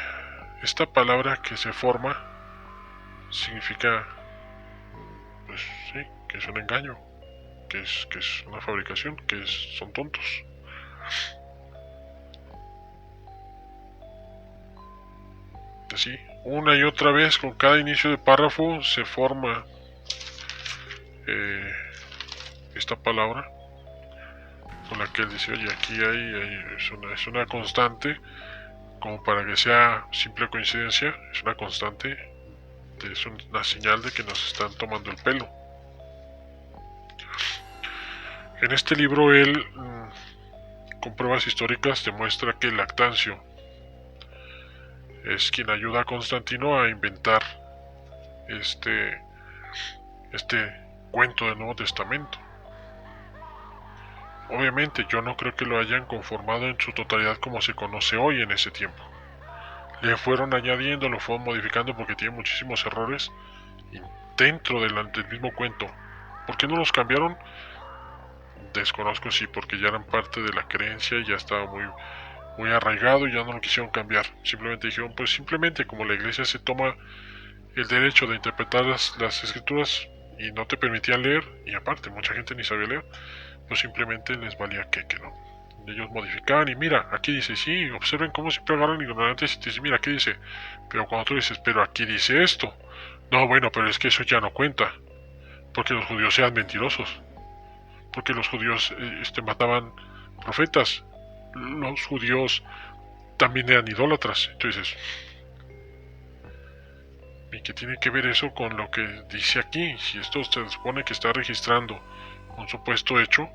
esta palabra que se forma significa, pues sí, que es un engaño, que es una fabricación, son tontos. Así, una y otra vez, con cada inicio de párrafo se forma esta palabra con la que él dice, oye, aquí es una constante, como para que sea simple coincidencia, es una constante, es una señal de que nos están tomando el pelo. En este libro él, con pruebas históricas, demuestra que Lactancio es quien ayuda a Constantino a inventar este cuento del Nuevo Testamento. Obviamente yo no creo que lo hayan conformado en su totalidad como se conoce hoy en ese tiempo. Le fueron añadiendo, lo fueron modificando porque tiene muchísimos errores dentro del mismo cuento. ¿Por qué no los cambiaron? Desconozco si porque ya eran parte de la creencia y ya estaba muy arraigado y ya no lo quisieron cambiar. Simplemente dijeron, pues simplemente como la iglesia se toma el derecho de interpretar las escrituras y no te permitían leer, y aparte mucha gente ni sabía leer, pues simplemente les valía que no. Ellos modificaban y mira, aquí dice, sí, observen cómo siempre agarran ignorantes y te dicen, mira, aquí dice, pero cuando tú dices, pero aquí dice esto, no, bueno, pero es que eso ya no cuenta, porque los judíos sean mentirosos, porque los judíos mataban profetas, los judíos también eran idólatras. Entonces, ¿y qué tiene que ver eso con lo que dice aquí? Si esto se supone que está registrando un supuesto hecho,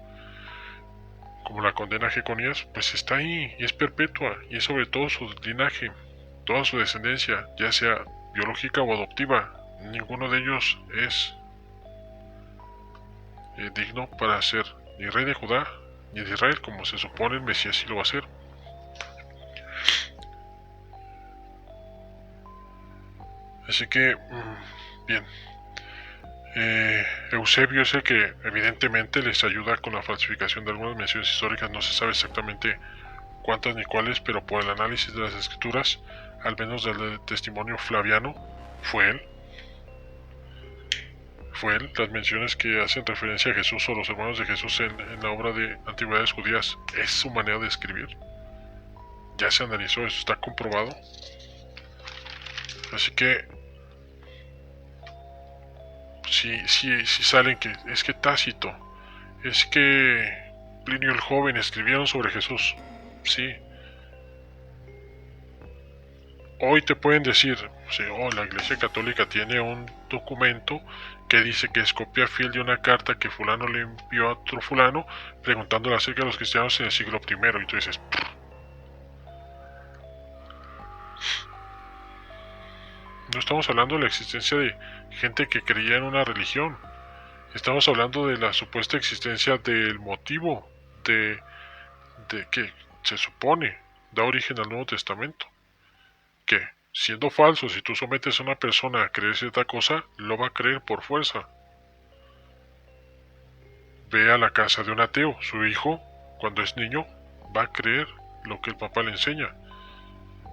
como la condena a Jeconías, pues está ahí y es perpetua, y es sobre todo su linaje, toda su descendencia, ya sea biológica o adoptiva. Ninguno de ellos es digno para ser ni rey de Judá ni de Israel, como se supone el Mesías sí lo va a ser. Así que, bien. Eusebio es el que evidentemente les ayuda con la falsificación de algunas menciones históricas. No se sabe exactamente cuántas ni cuáles, pero por el análisis de las escrituras, al menos del testimonio flaviano, fue él. Las menciones que hacen referencia a Jesús o los hermanos de Jesús en la obra de Antigüedades Judías, es su manera de escribir. Ya se analizó, eso está comprobado. Así que si salen que es que Tácito, es que Plinio el Joven escribieron sobre Jesús, sí. Hoy te pueden decir, sí, la Iglesia Católica tiene un documento que dice que es copia fiel de una carta que fulano le envió a otro fulano preguntándole acerca de los cristianos en el siglo I, y tú dices, no estamos hablando de la existencia de gente que creía en una religión. Estamos hablando de la supuesta existencia del motivo de que se supone da origen al Nuevo Testamento. Que, siendo falso, si tú sometes a una persona a creer cierta cosa, lo va a creer por fuerza. Ve a la casa de un ateo. Su hijo, cuando es niño, va a creer lo que el papá le enseña.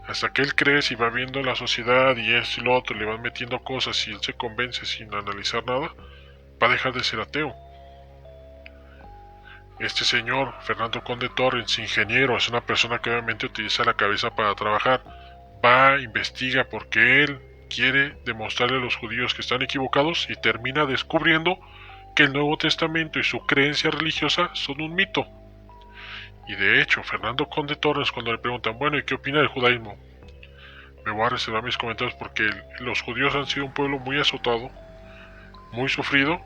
Hasta que él crece y va viendo la sociedad y esto y lo otro, le van metiendo cosas y él se convence sin analizar nada, va a dejar de ser ateo. Este señor, Fernando Conde Torrens, ingeniero, es una persona que obviamente utiliza la cabeza para trabajar. Va, investiga porque él quiere demostrarle a los judíos que están equivocados y termina descubriendo que el Nuevo Testamento y su creencia religiosa son un mito. Y de hecho, Fernando Conde Torrens, cuando le preguntan, bueno, ¿y qué opina del judaísmo? Me voy a reservar mis comentarios porque los judíos han sido un pueblo muy azotado, muy sufrido,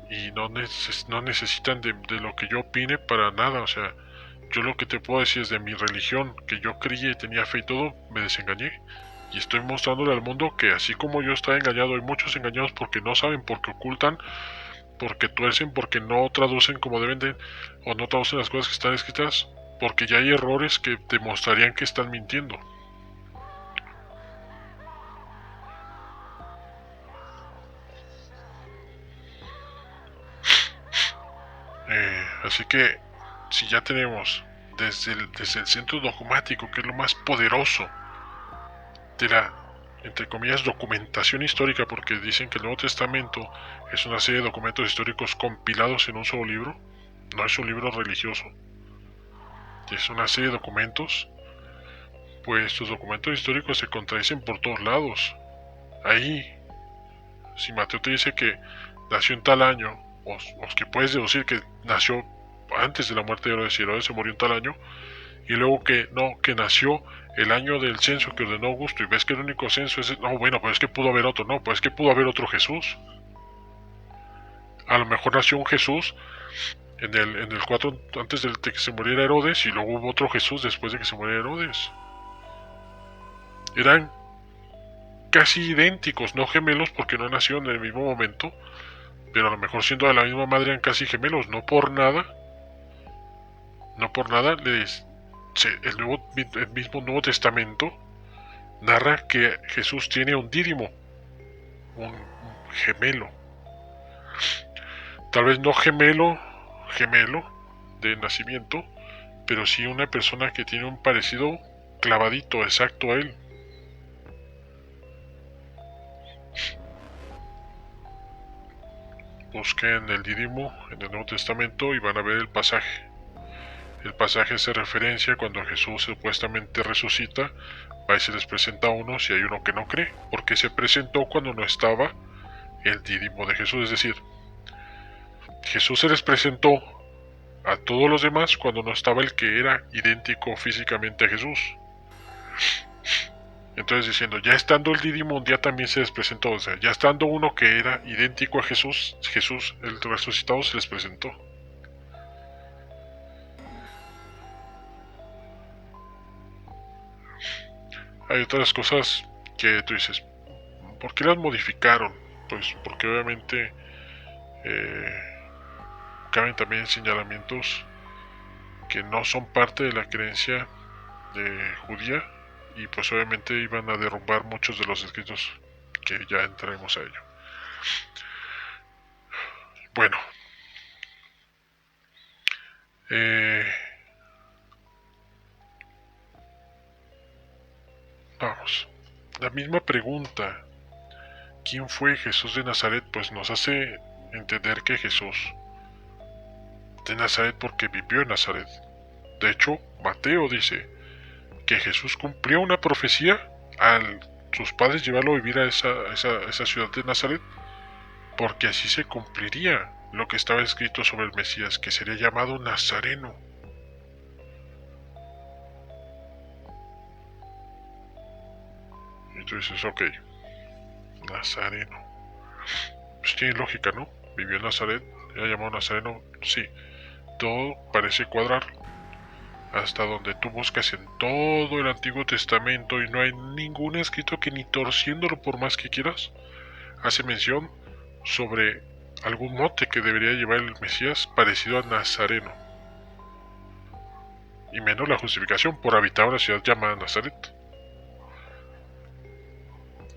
y no necesitan de lo que yo opine para nada. O sea, yo lo que te puedo decir es de mi religión, que yo creía y tenía fe y todo, me desengañé. Y estoy mostrándole al mundo que así como yo estaba engañado, hay muchos engañados porque no saben, porque ocultan, porque tuercen, porque no traducen como deben de, o no traducen las cosas que están escritas, porque ya hay errores que demostrarían que están mintiendo. Así que, si ya tenemos desde el centro dogmático, que es lo más poderoso de la, entre comillas, documentación histórica, porque dicen que el Nuevo Testamento es una serie de documentos históricos compilados en un solo libro, no es un libro religioso, es una serie de documentos, pues los documentos históricos se contradicen por todos lados. Ahí, si Mateo te dice que nació en tal año, o que puedes deducir que nació antes de la muerte de Herodes y Herodes se murió en tal año, y luego que nació el año del censo que ordenó Augusto, y ves que el único censo es, no, bueno, pues es que pudo haber otro, no, pues es que pudo haber otro Jesús. A lo mejor nació un Jesús en el 4 antes de que se muriera Herodes, y luego hubo otro Jesús después de que se muriera Herodes. Eran casi idénticos, no gemelos porque no nacieron en el mismo momento, pero a lo mejor siendo de la misma madre eran casi gemelos. No por nada el mismo Nuevo Testamento narra que Jesús tiene un dídimo, un gemelo. Tal vez no gemelo de nacimiento, pero sí una persona que tiene un parecido clavadito, exacto a él. Busquen el dídimo en el Nuevo Testamento y van a ver el pasaje. El pasaje hace referencia cuando Jesús supuestamente resucita, va y se les presenta a unos y hay uno que no cree, porque se presentó cuando no estaba el dídimo de Jesús. Es decir, Jesús se les presentó a todos los demás cuando no estaba el que era idéntico físicamente a Jesús. Entonces diciendo, ya estando el Didymon ya también se les presentó, o sea, ya estando uno que era idéntico a Jesús, Jesús el resucitado se les presentó. Hay otras cosas que tú dices, ¿por qué las modificaron? Pues porque obviamente caben también señalamientos que no son parte de la creencia judía, y pues obviamente iban a derrumbar muchos de los escritos, que ya entraremos a ello. Bueno, vamos, la misma pregunta, ¿quién fue Jesús de Nazaret? Pues nos hace entender que Jesús de Nazaret porque vivió en Nazaret. De hecho, Mateo dice que Jesús cumplió una profecía al sus padres llevarlo a vivir a esa ciudad de Nazaret, porque así se cumpliría lo que estaba escrito sobre el Mesías, que sería llamado Nazareno. Y tú dices, ok, Nazareno, pues tiene lógica, ¿no? Vivió en Nazaret, era llamado Nazareno, sí, todo parece cuadrar. Hasta donde tú buscas en todo el Antiguo Testamento y no hay ningún escrito que, ni torciéndolo por más que quieras, hace mención sobre algún mote que debería llevar el Mesías parecido a Nazareno, y menos la justificación por habitar una ciudad llamada Nazaret.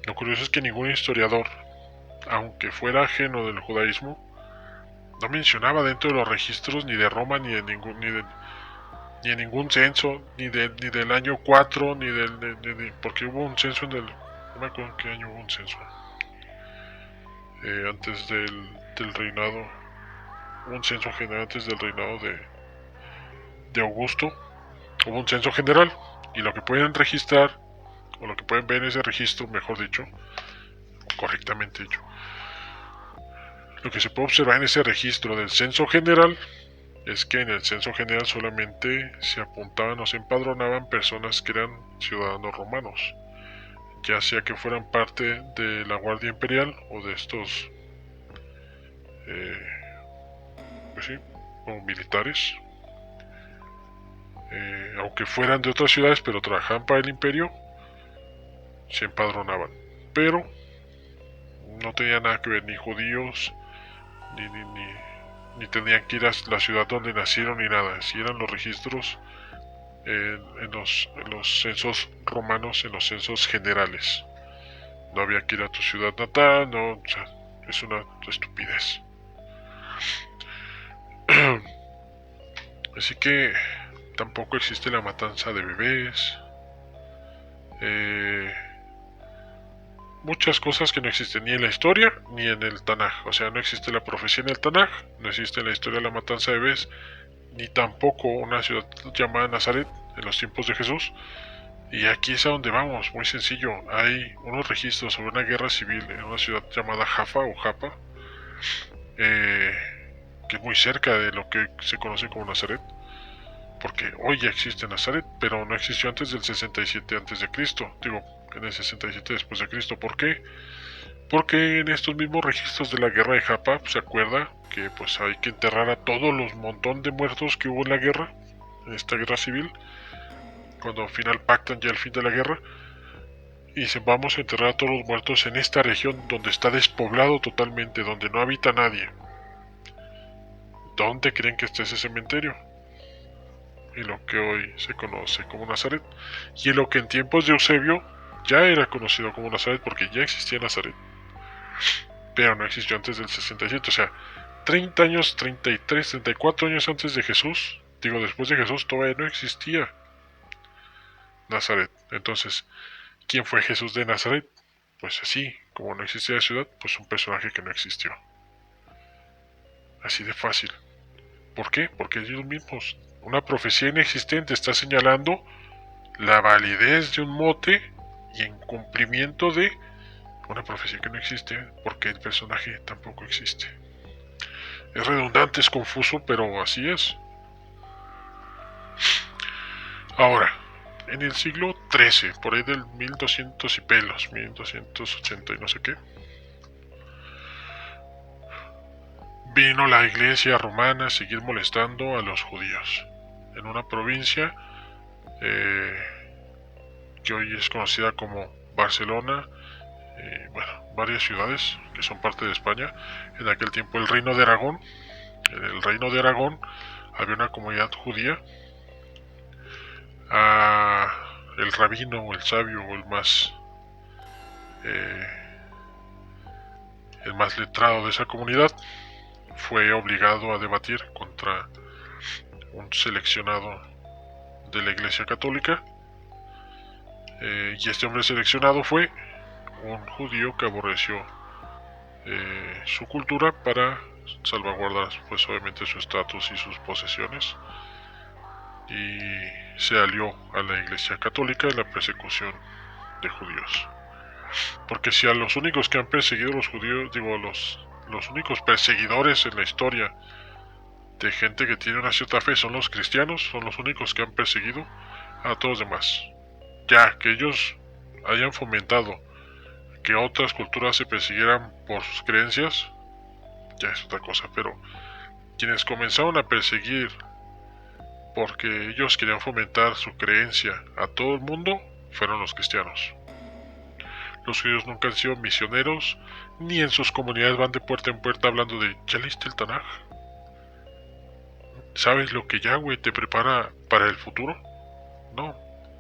Lo curioso es que ningún historiador, aunque fuera ajeno del judaísmo, no mencionaba dentro de los registros ni de Roma ni de ningún censo, ni del año 4, porque hubo un censo no me acuerdo en qué año hubo un censo, antes del reinado, un censo general antes del reinado de Augusto, hubo un censo general, y lo que pueden registrar, o lo que pueden ver en ese registro, mejor dicho, correctamente dicho, lo que se puede observar en ese registro del censo general es que en el censo general solamente se apuntaban o se empadronaban personas que eran ciudadanos romanos, ya sea que fueran parte de la Guardia Imperial o de estos, pues sí, como militares, aunque fueran de otras ciudades pero trabajaban para el imperio, se empadronaban, pero no tenía nada que ver ni judíos, ni tenían que ir a la ciudad donde nacieron ni nada. Si eran los registros en los censos romanos, en los censos generales, no había que ir a tu ciudad natal, no, o sea, es una estupidez. Así que tampoco existe la matanza de bebés, muchas cosas que no existen ni en la historia ni en el Tanaj. O sea, no existe la profecía en el Tanaj, no existe en la historia la matanza de bebés, ni tampoco una ciudad llamada Nazaret en los tiempos de Jesús. Y aquí es a donde vamos, muy sencillo. Hay unos registros sobre una guerra civil en una ciudad llamada Jaffa o Japa, que es muy cerca de lo que se conoce como Nazaret, porque hoy ya existe Nazaret, pero no existió antes del 67 a.C. Digo, en el 67 después de Cristo. ¿Por qué? Porque en estos mismos registros de la guerra de Japa se acuerda que pues hay que enterrar a todos los montón de muertos que hubo en la guerra, en esta guerra civil, cuando al final pactan ya el fin de la guerra, y dicen vamos a enterrar a todos los muertos en esta región donde está despoblado totalmente, donde no habita nadie. ¿Dónde creen que está ese cementerio? En lo que hoy se conoce como Nazaret, y en lo que en tiempos de Eusebio ya era conocido como Nazaret, porque ya existía Nazaret, pero no existió antes del 67, o sea, 30 años, 33, 34 años antes de Jesús, digo después de Jesús, todavía no existía Nazaret. Entonces, ¿quién fue Jesús de Nazaret? Pues así, como no existía la ciudad, pues un personaje que no existió. Así de fácil. ¿Por qué? Porque ellos mismos, una profecía inexistente está señalando la validez de un mote y en cumplimiento de una profecía que no existe, porque el personaje tampoco existe. Es redundante, es confuso, pero así es. Ahora, en el siglo XIII, por ahí del 1200 y pelos, 1280 y no sé qué, vino la iglesia romana a seguir molestando a los judíos en una provincia que hoy es conocida como Barcelona, bueno, varias ciudades que son parte de España. En aquel tiempo el reino de Aragón, en el reino de Aragón había una comunidad judía. El rabino o el sabio o el más letrado de esa comunidad fue obligado a debatir contra un seleccionado de la Iglesia Católica, y este hombre seleccionado fue un judío que aborreció su cultura para salvaguardar pues obviamente su estatus y sus posesiones, y se alió a la Iglesia Católica en la persecución de judíos. Porque si a los únicos que han perseguido a los judíos, digo, los únicos perseguidores en la historia de gente que tiene una cierta fe son los cristianos, son los únicos que han perseguido a todos los demás. Ya que ellos hayan fomentado que otras culturas se persiguieran por sus creencias, ya es otra cosa, pero quienes comenzaron a perseguir porque ellos querían fomentar su creencia a todo el mundo fueron los cristianos. Los judíos nunca han sido misioneros, ni en sus comunidades van de puerta en puerta hablando de ¿ya leíste el Tanaj? ¿Sabes lo que Yahweh te prepara para el futuro? No,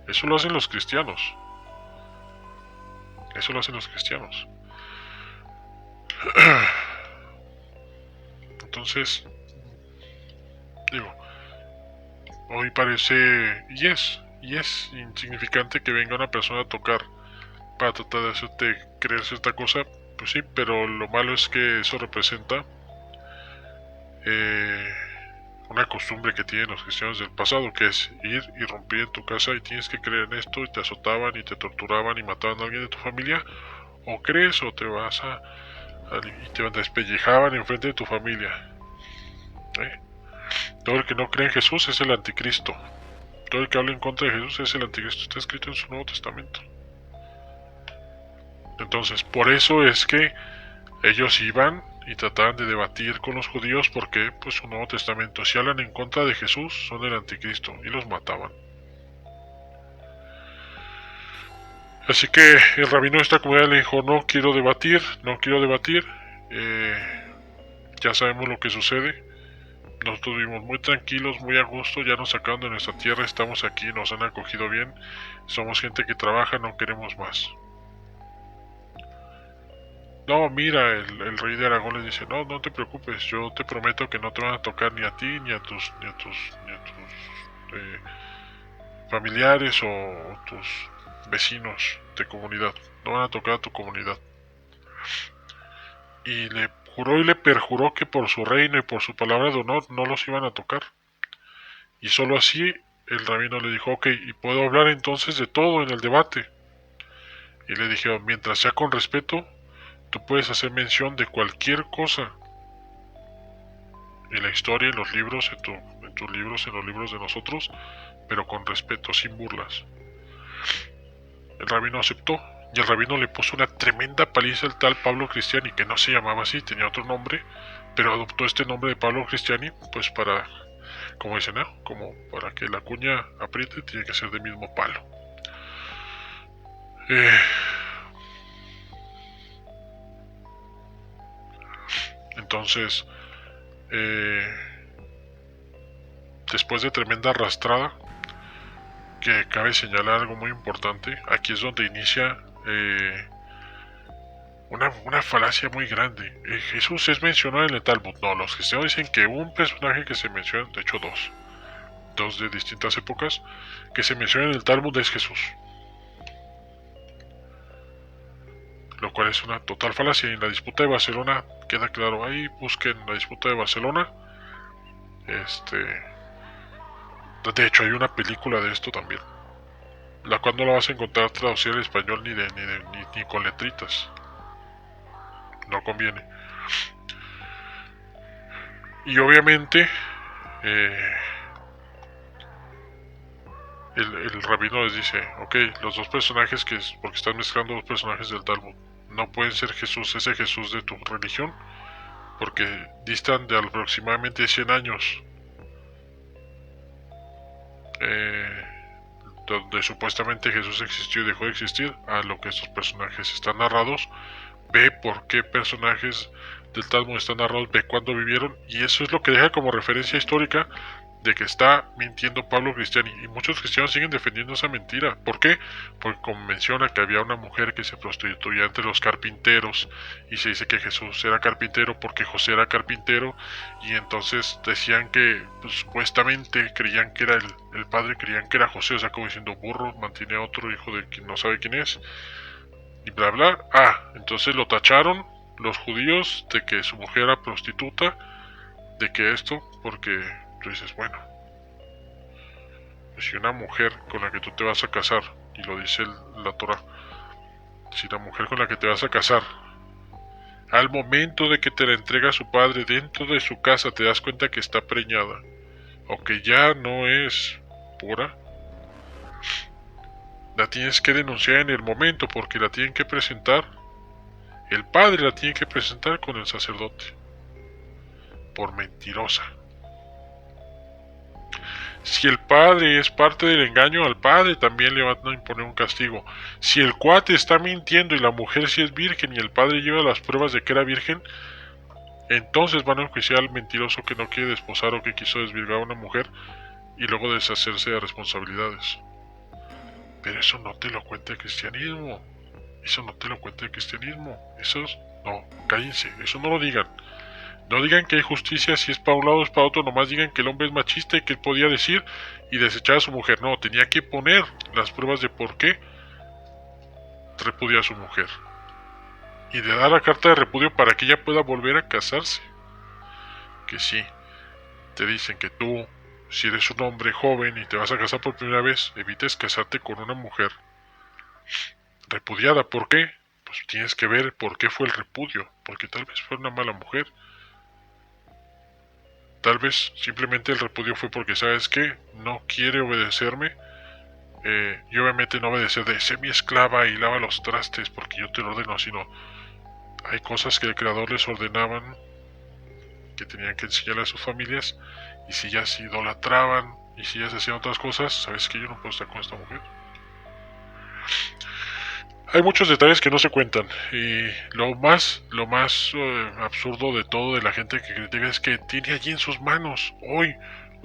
eso lo hacen los cristianos. Eso lo hacen los cristianos. Entonces, digo, hoy parece, y es insignificante que venga una persona a tocar para tratar de hacerte creer cierta cosa, pues sí, pero lo malo es que eso representa una costumbre que tienen los cristianos del pasado, que es ir y romper en tu casa y tienes que creer en esto, y te azotaban y te torturaban y mataban a alguien de tu familia, o crees o te vas y te despellejaban enfrente de tu familia. Todo el que no cree en Jesús es el anticristo. Todo el que habla en contra de Jesús es el anticristo. Está escrito en su Nuevo Testamento. Entonces, por eso es que ellos iban y trataban de debatir con los judíos, porque pues su Nuevo Testamento, si hablan en contra de Jesús, son el anticristo, y los mataban. Así que el rabino de esta comunidad le dijo: no quiero debatir, ya sabemos lo que sucede. Nosotros vivimos muy tranquilos, muy a gusto, ya nos sacaron de nuestra tierra, estamos aquí, nos han acogido bien, somos gente que trabaja, no queremos más. No, mira, el rey de Aragón les dice: no te preocupes, yo te prometo que no te van a tocar ni a ti, ni a tus familiares o tus vecinos de comunidad, no van a tocar a tu comunidad. Y le juró y le perjuró que por su reino y por su palabra de honor no los iban a tocar. Y solo así el rabino le dijo: ok, y puedo hablar entonces de todo en el debate. Y le dijeron: mientras sea con respeto, tú puedes hacer mención de cualquier cosa en la historia, en los libros, en tus libros, en los libros de nosotros, pero con respeto, sin burlas. El rabino aceptó, y el rabino le puso una tremenda paliza al tal Pablo Cristiani, que no se llamaba así, tenía otro nombre, pero adoptó este nombre de Pablo Cristiani, pues para, como dicen, ¿no? Como para que la cuña apriete, tiene que ser del mismo palo. Entonces, después de tremenda arrastrada, que cabe señalar algo muy importante, aquí es donde inicia una falacia muy grande. Jesús es mencionado en el Talmud. No, los cristianos dicen que un personaje que se menciona, de hecho dos de distintas épocas, que se menciona en el Talmud es Jesús. Lo cual es una total falacia. Y en la disputa de Barcelona queda claro. Ahí busquen la disputa de Barcelona. De hecho hay una película de esto también, la cual no la vas a encontrar traducida al español ni con letritas. No conviene. Y obviamente el rabino les dice, ok, los dos personajes porque están mezclando dos personajes del Talmud, no pueden ser Jesús, ese Jesús de tu religión, porque distan de aproximadamente 100 años, donde supuestamente Jesús existió y dejó de existir, a lo que estos personajes están narrados. Ve por qué personajes del Talmud están narrados, ve cuándo vivieron, y eso es lo que deja como referencia histórica de que está mintiendo Pablo Cristiani, y muchos cristianos siguen defendiendo esa mentira. ¿Por qué? Porque como menciona que había una mujer que se prostituía entre los carpinteros, y se dice que Jesús era carpintero porque José era carpintero, y entonces decían que pues, supuestamente creían que era el padre, creían que era José, o sea, como diciendo burro, mantiene a otro hijo de quien no sabe quién es, y bla bla. Entonces lo tacharon los judíos de que su mujer era prostituta, de que esto, porque tú dices, bueno, pues si una mujer con la que tú te vas a casar, y lo dice la Torah, si la mujer con la que te vas a casar, al momento de que te la entrega a su padre dentro de su casa, te das cuenta que está preñada, o que ya no es pura, la tienes que denunciar en el momento, porque la tienen que presentar, el padre la tiene que presentar con el sacerdote, por mentirosa. Si el padre es parte del engaño, al padre también le van a imponer un castigo. Si el cuate está mintiendo y la mujer sí es virgen y el padre lleva las pruebas de que era virgen, entonces van a enjuiciar al mentiroso que no quiere desposar o que quiso desvirgar a una mujer y luego deshacerse de responsabilidades. Pero eso no te lo cuenta el cristianismo. Eso no te lo cuenta el cristianismo. No, cállense, eso no lo digan. No digan que hay justicia si es para un lado o es para otro, nomás digan que el hombre es machista y que él podía decir y desechar a su mujer. No, tenía que poner las pruebas de por qué repudia a su mujer. Y de dar la carta de repudio para que ella pueda volver a casarse. Que sí, te dicen que tú, si eres un hombre joven y te vas a casar por primera vez, evites casarte con una mujer repudiada. ¿Por qué? Pues tienes que ver por qué fue el repudio. Porque tal vez fue una mala mujer. Tal vez simplemente el repudio fue porque, ¿sabes qué? No quiere obedecerme. Y obviamente no obedecer de sé mi esclava y lava los trastes porque yo te lo ordeno, sino hay cosas que el creador les ordenaban que tenían que enseñarle a sus familias, y si ya se idolatraban y si ya se hacían otras cosas, ¿sabes qué? Yo no puedo estar con esta mujer. Hay muchos detalles que no se cuentan, y lo más absurdo de todo de la gente que critica es que tiene allí en sus manos. Hoy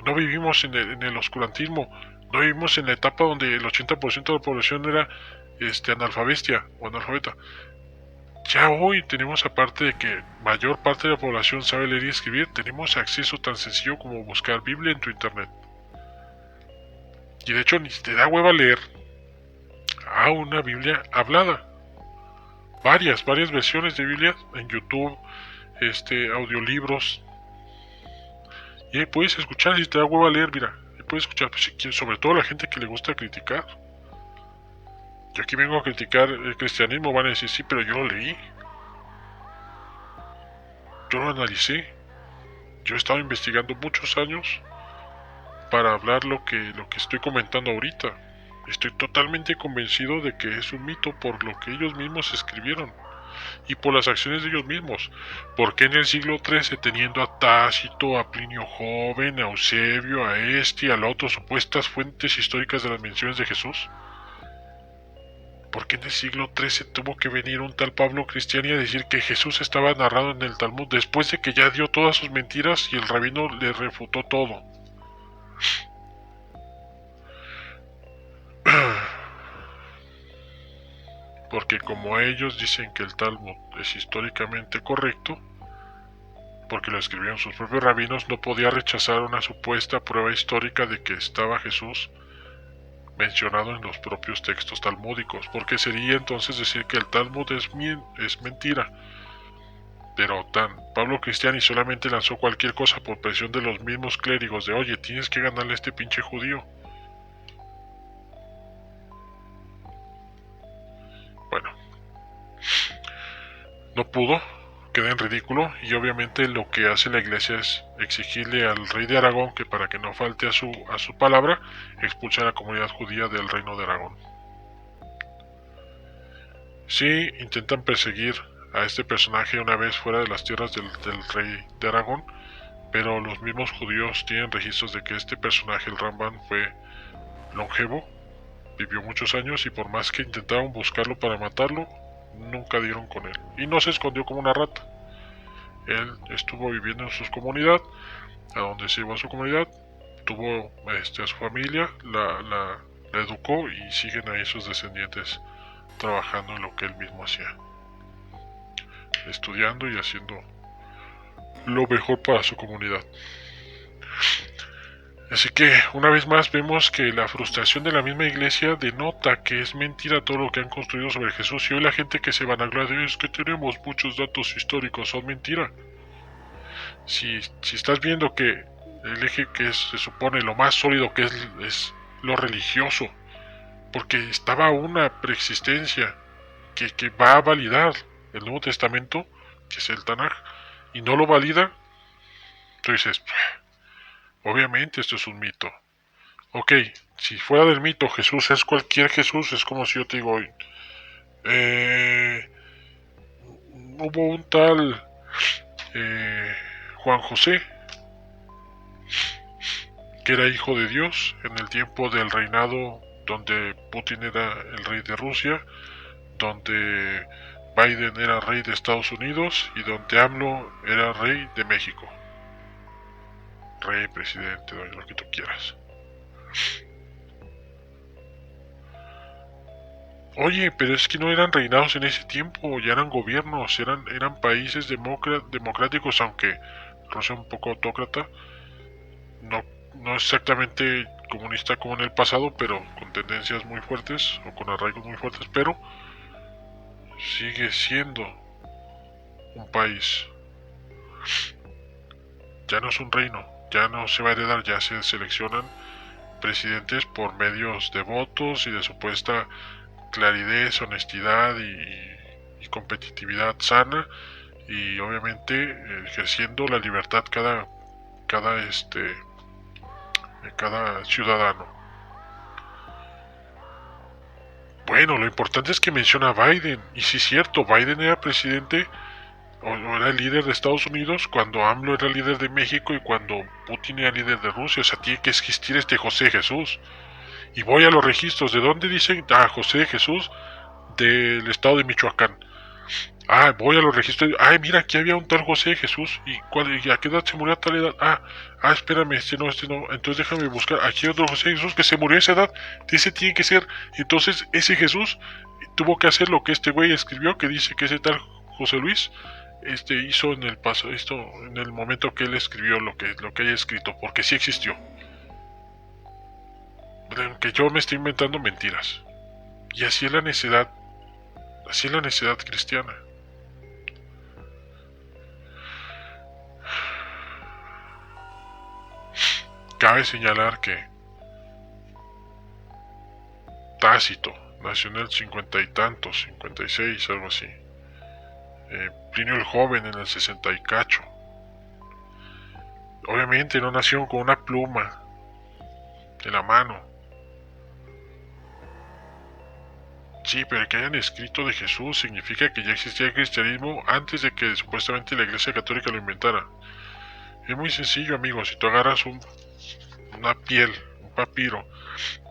no vivimos en el oscurantismo, no vivimos en la etapa donde el 80% de la población era analfabeta. Ya hoy tenemos, aparte de que mayor parte de la población sabe leer y escribir, tenemos acceso tan sencillo como buscar Biblia en tu internet. Y de hecho ni te da hueva leer a una Biblia hablada. Varias versiones de Biblia en YouTube, audiolibros. Y ahí puedes escuchar, si te da hueva leer, mira, ahí puedes escuchar, pues, sobre todo la gente que le gusta criticar. Yo aquí vengo a criticar el cristianismo, van a decir, sí, pero yo lo leí. Yo lo analicé. Yo he estado investigando muchos años para hablar lo que estoy comentando ahorita. Estoy totalmente convencido de que es un mito por lo que ellos mismos escribieron y por las acciones de ellos mismos. ¿Por qué en el siglo XIII, teniendo a Tácito, a Plinio Joven, a Eusebio, a y al otro, supuestas fuentes históricas de las menciones de Jesús? ¿Por qué en el siglo XIII tuvo que venir un tal Pablo Cristiani a decir que Jesús estaba narrado en el Talmud después de que ya dio todas sus mentiras y el rabino le refutó todo? Porque como ellos dicen que el Talmud es históricamente correcto, porque lo escribieron sus propios rabinos, no podía rechazar una supuesta prueba histórica de que estaba Jesús mencionado en los propios textos talmúdicos, porque sería entonces decir que el Talmud es mentira. Pero Pablo Cristiani solamente lanzó cualquier cosa por presión de los mismos clérigos de oye, tienes que ganarle a este pinche judío. Bueno, no pudo. Ok, queda en ridículo, y obviamente lo que hace la iglesia es exigirle al rey de Aragón que, para que no falte a su palabra, expulse a la comunidad judía del reino de Aragón. Sí, intentan perseguir a este personaje una vez fuera de las tierras del rey de Aragón, pero los mismos judíos tienen registros de que este personaje, el Rambam, fue longevo, vivió muchos años, y por más que intentaron buscarlo para matarlo, nunca dieron con él, y no se escondió como una rata. Él estuvo viviendo en su comunidad, a donde se llevó a su comunidad, tuvo a su familia, la educó, y siguen ahí sus descendientes trabajando en lo que él mismo hacía, estudiando y haciendo lo mejor para su comunidad. Así que una vez más vemos que la frustración de la misma iglesia denota que es mentira todo lo que han construido sobre Jesús, y hoy la gente que se vanagloria es que tenemos muchos datos históricos, son mentira. Si estás viendo que el eje que se supone lo más sólido que es lo religioso, porque estaba una preexistencia que va a validar el Nuevo Testamento, que es el Tanaj, y no lo valida, entonces obviamente esto es un mito. Ok, si fuera del mito Jesús es cualquier Jesús, es como si yo te digo hoy, hubo un tal Juan José que era hijo de Dios en el tiempo del reinado donde Putin era el rey de Rusia, donde Biden era rey de Estados Unidos y donde AMLO era rey de México. Rey, presidente, lo que tú quieras. Oye, pero es que no eran reinados en ese tiempo, ya eran gobiernos, eran países democráticos, aunque Rusia un poco autócrata, no exactamente comunista como en el pasado, pero con tendencias muy fuertes o con arraigos muy fuertes, pero sigue siendo un país. Ya no es un reino, ya no se va a heredar, ya se seleccionan presidentes por medios de votos y de supuesta claridad, honestidad y competitividad sana, y obviamente ejerciendo la libertad cada ciudadano. Bueno, lo importante es que menciona a Biden, y sí es cierto, Biden era presidente o era el líder de Estados Unidos cuando AMLO era líder de México y cuando Putin era líder de Rusia. O sea, tiene que existir este José Jesús. Y voy a los registros, ¿de dónde dicen? José Jesús del estado de Michoacán. Voy a los registros, mira, aquí había un tal José Jesús, y a qué edad se murió a tal edad. Espérame, este no, entonces déjame buscar, aquí hay otro José Jesús que se murió a esa edad, ese tiene que ser. Entonces ese Jesús tuvo que hacer lo que este güey escribió, que dice que ese tal José Luis hizo en el paso, esto en el momento que él escribió lo que haya escrito, porque sí existió. Que yo me estoy inventando mentiras. Y así es la necedad cristiana. Cabe señalar que Tácito nació en el 50 y tantos, 56, algo así. Plinio el Joven en el 60 y cacho. Obviamente no nació con una pluma en la mano. Sí, pero que hayan escrito de Jesús significa que ya existía el cristianismo antes de que supuestamente la Iglesia Católica lo inventara. Es muy sencillo, amigos. Si tú agarras una piel, un papiro,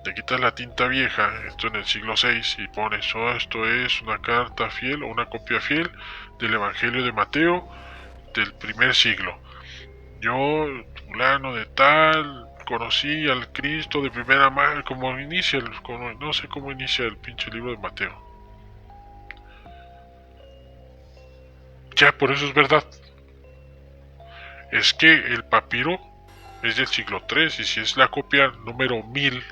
le quitas la tinta vieja, esto en el siglo VI, y pones, esto es una carta fiel o una copia fiel del Evangelio de Mateo del primer siglo. Yo, fulano de tal, conocí al Cristo de primera mano, no sé cómo inicia el pinche libro de Mateo. Ya, por eso es verdad. Es que el papiro es del siglo III, y si es la copia número 1000,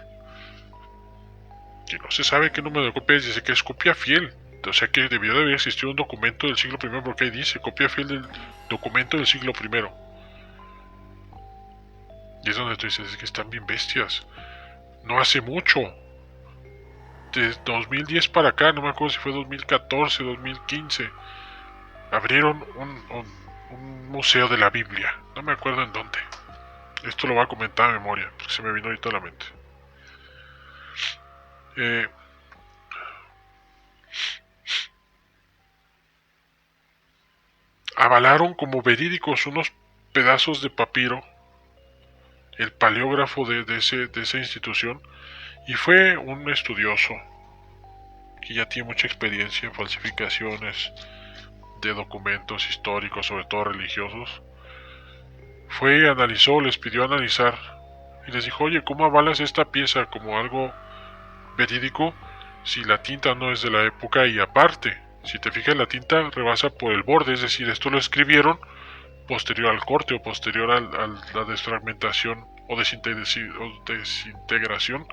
que no se sabe qué número de copia es, dice que es copia fiel. O sea que debió de haber existido un documento del siglo I, porque ahí dice copia fiel del documento del siglo I. Y es donde tú dices, es que están bien bestias. No hace mucho. De 2010 para acá, no me acuerdo si fue 2014, 2015. abrieron un museo de la Biblia. No me acuerdo en dónde. Esto lo voy a comentar a memoria, porque se me vino ahorita a la mente. Avalaron como verídicos unos pedazos de papiro, el paleógrafo de esa institución, y fue un estudioso que ya tiene mucha experiencia en falsificaciones de documentos históricos, sobre todo religiosos. Fue, analizó, les pidió analizar y les dijo: oye, ¿cómo avalas esta pieza como algo verídico si la tinta no es de la época? Y aparte, si te fijas, la tinta rebasa por el borde, es decir, esto lo escribieron posterior al corte o posterior a la desfragmentación o desintegración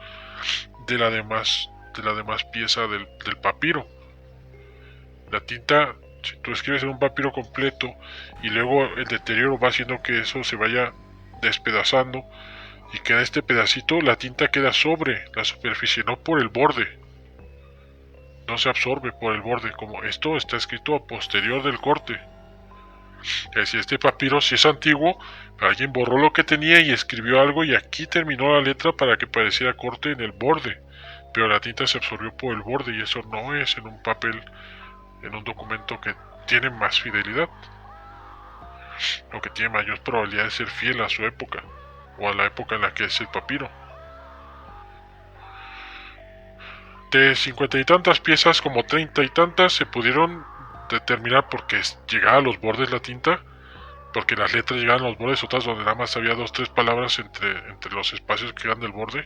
de la demás pieza del papiro. La tinta, si tú escribes en un papiro completo y luego el deterioro va haciendo que eso se vaya despedazando y queda este pedacito, la tinta queda sobre la superficie, no por el borde. No se absorbe por el borde, como esto está escrito a posterior del corte. Es decir, este papiro, si es antiguo, alguien borró lo que tenía y escribió algo y aquí terminó la letra para que pareciera corte en el borde, pero la tinta se absorbió por el borde y eso no es en un papel, en un documento que tiene más fidelidad, o que tiene mayor probabilidad de ser fiel a su época o a la época en la que es el papiro. De 50 y tantas piezas, como 30 y tantas se pudieron determinar porque llegaba a los bordes la tinta, porque las letras llegaban a los bordes, otras donde nada más había 2 o 3 palabras entre los espacios que quedan del borde,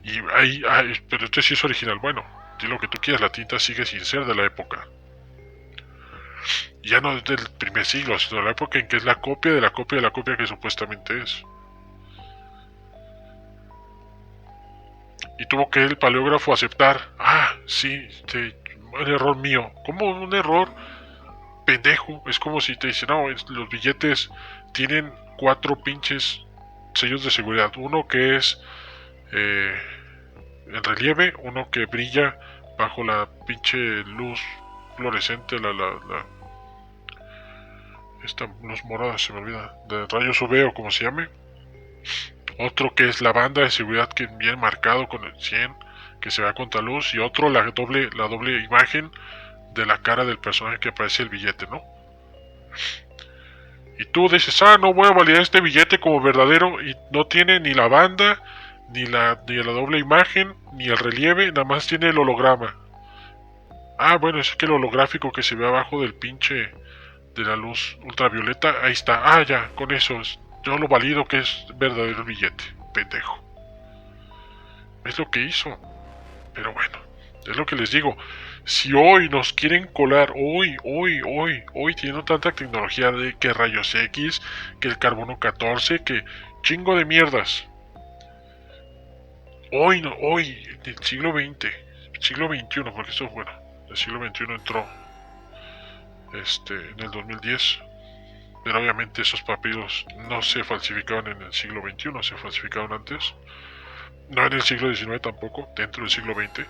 y ahí, pero este sí es original. Bueno, di lo que tú quieras, la tinta sigue sin ser de la época. Ya no es del primer siglo, sino de la época en que es la copia de la copia de la copia que supuestamente es. Y tuvo que el paleógrafo aceptar: sí, un error mío. ¿Cómo un error? Pendejo. Es como si te dicen: no, los billetes tienen 4 pinches sellos de seguridad. Uno que es en relieve, uno que brilla bajo la pinche luz fluorescente, esta luz morada, se me olvida, de rayos UV o como se llame. Otro que es la banda de seguridad que viene marcado con el 100, que se ve a contraluz, y otro la doble imagen de la cara del personaje que aparece el billete, ¿no? Y tú dices: no voy a validar este billete como verdadero, y no tiene ni la banda, ni la doble imagen, ni el relieve, nada más tiene el holograma. Bueno, es que el holográfico que se ve abajo del pinche de la luz ultravioleta, ahí está. Ya, con eso yo lo valido que es verdadero el billete. Pendejo. Es lo que hizo. Pero bueno, es lo que les digo. Si hoy nos quieren colar, hoy teniendo tanta tecnología de que rayos X, que el carbono 14, que chingo de mierdas. Hoy, del siglo XX, siglo XXI, porque esto, bueno, el siglo XXI entró en el 2010. Pero obviamente esos papiros no se falsificaban en el siglo XXI, se falsificaban antes. No en el siglo XIX tampoco, dentro del siglo XX.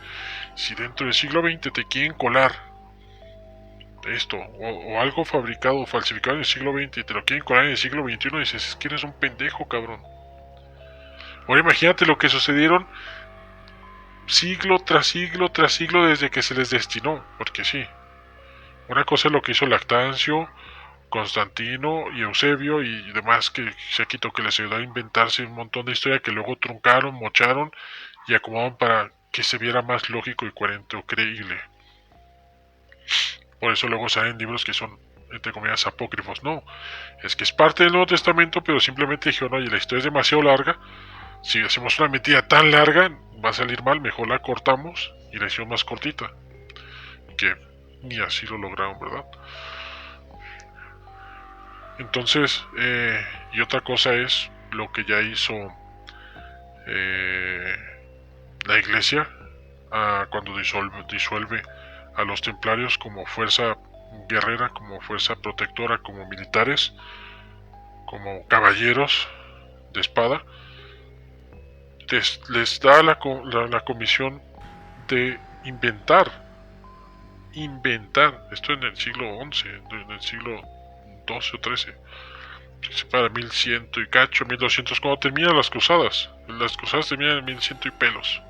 Si dentro del siglo XX te quieren colar esto, o algo fabricado o falsificado en el siglo XX y te lo quieren colar en el siglo XXI, dices: es que eres un pendejo, cabrón. Ahora imagínate lo que sucedieron siglo tras siglo tras siglo desde que se les destinó, porque sí. Una cosa es lo que hizo Lactancio, Constantino y Eusebio y demás, que se quitó, que les ayudó a inventarse un montón de historia que luego truncaron, mocharon y acomodaron para que se viera más lógico y coherente o creíble. Por eso luego salen libros que son, entre comillas, apócrifos. No, es que es parte del Nuevo Testamento, pero simplemente dijeron: oye, la historia es demasiado larga, si hacemos una mentira tan larga va a salir mal, mejor la cortamos y la hicieron más cortita. Que ni así lo lograron, ¿verdad? Entonces, y otra cosa es lo que ya hizo la iglesia cuando disuelve a los templarios como fuerza guerrera, como fuerza protectora, como militares, como caballeros de espada. Les da la comisión de inventar inventar, esto en el siglo XI, en el siglo XII o XIII, para 1100 y cacho, 1200, cuando terminan las cruzadas terminan en 1100 y pelos.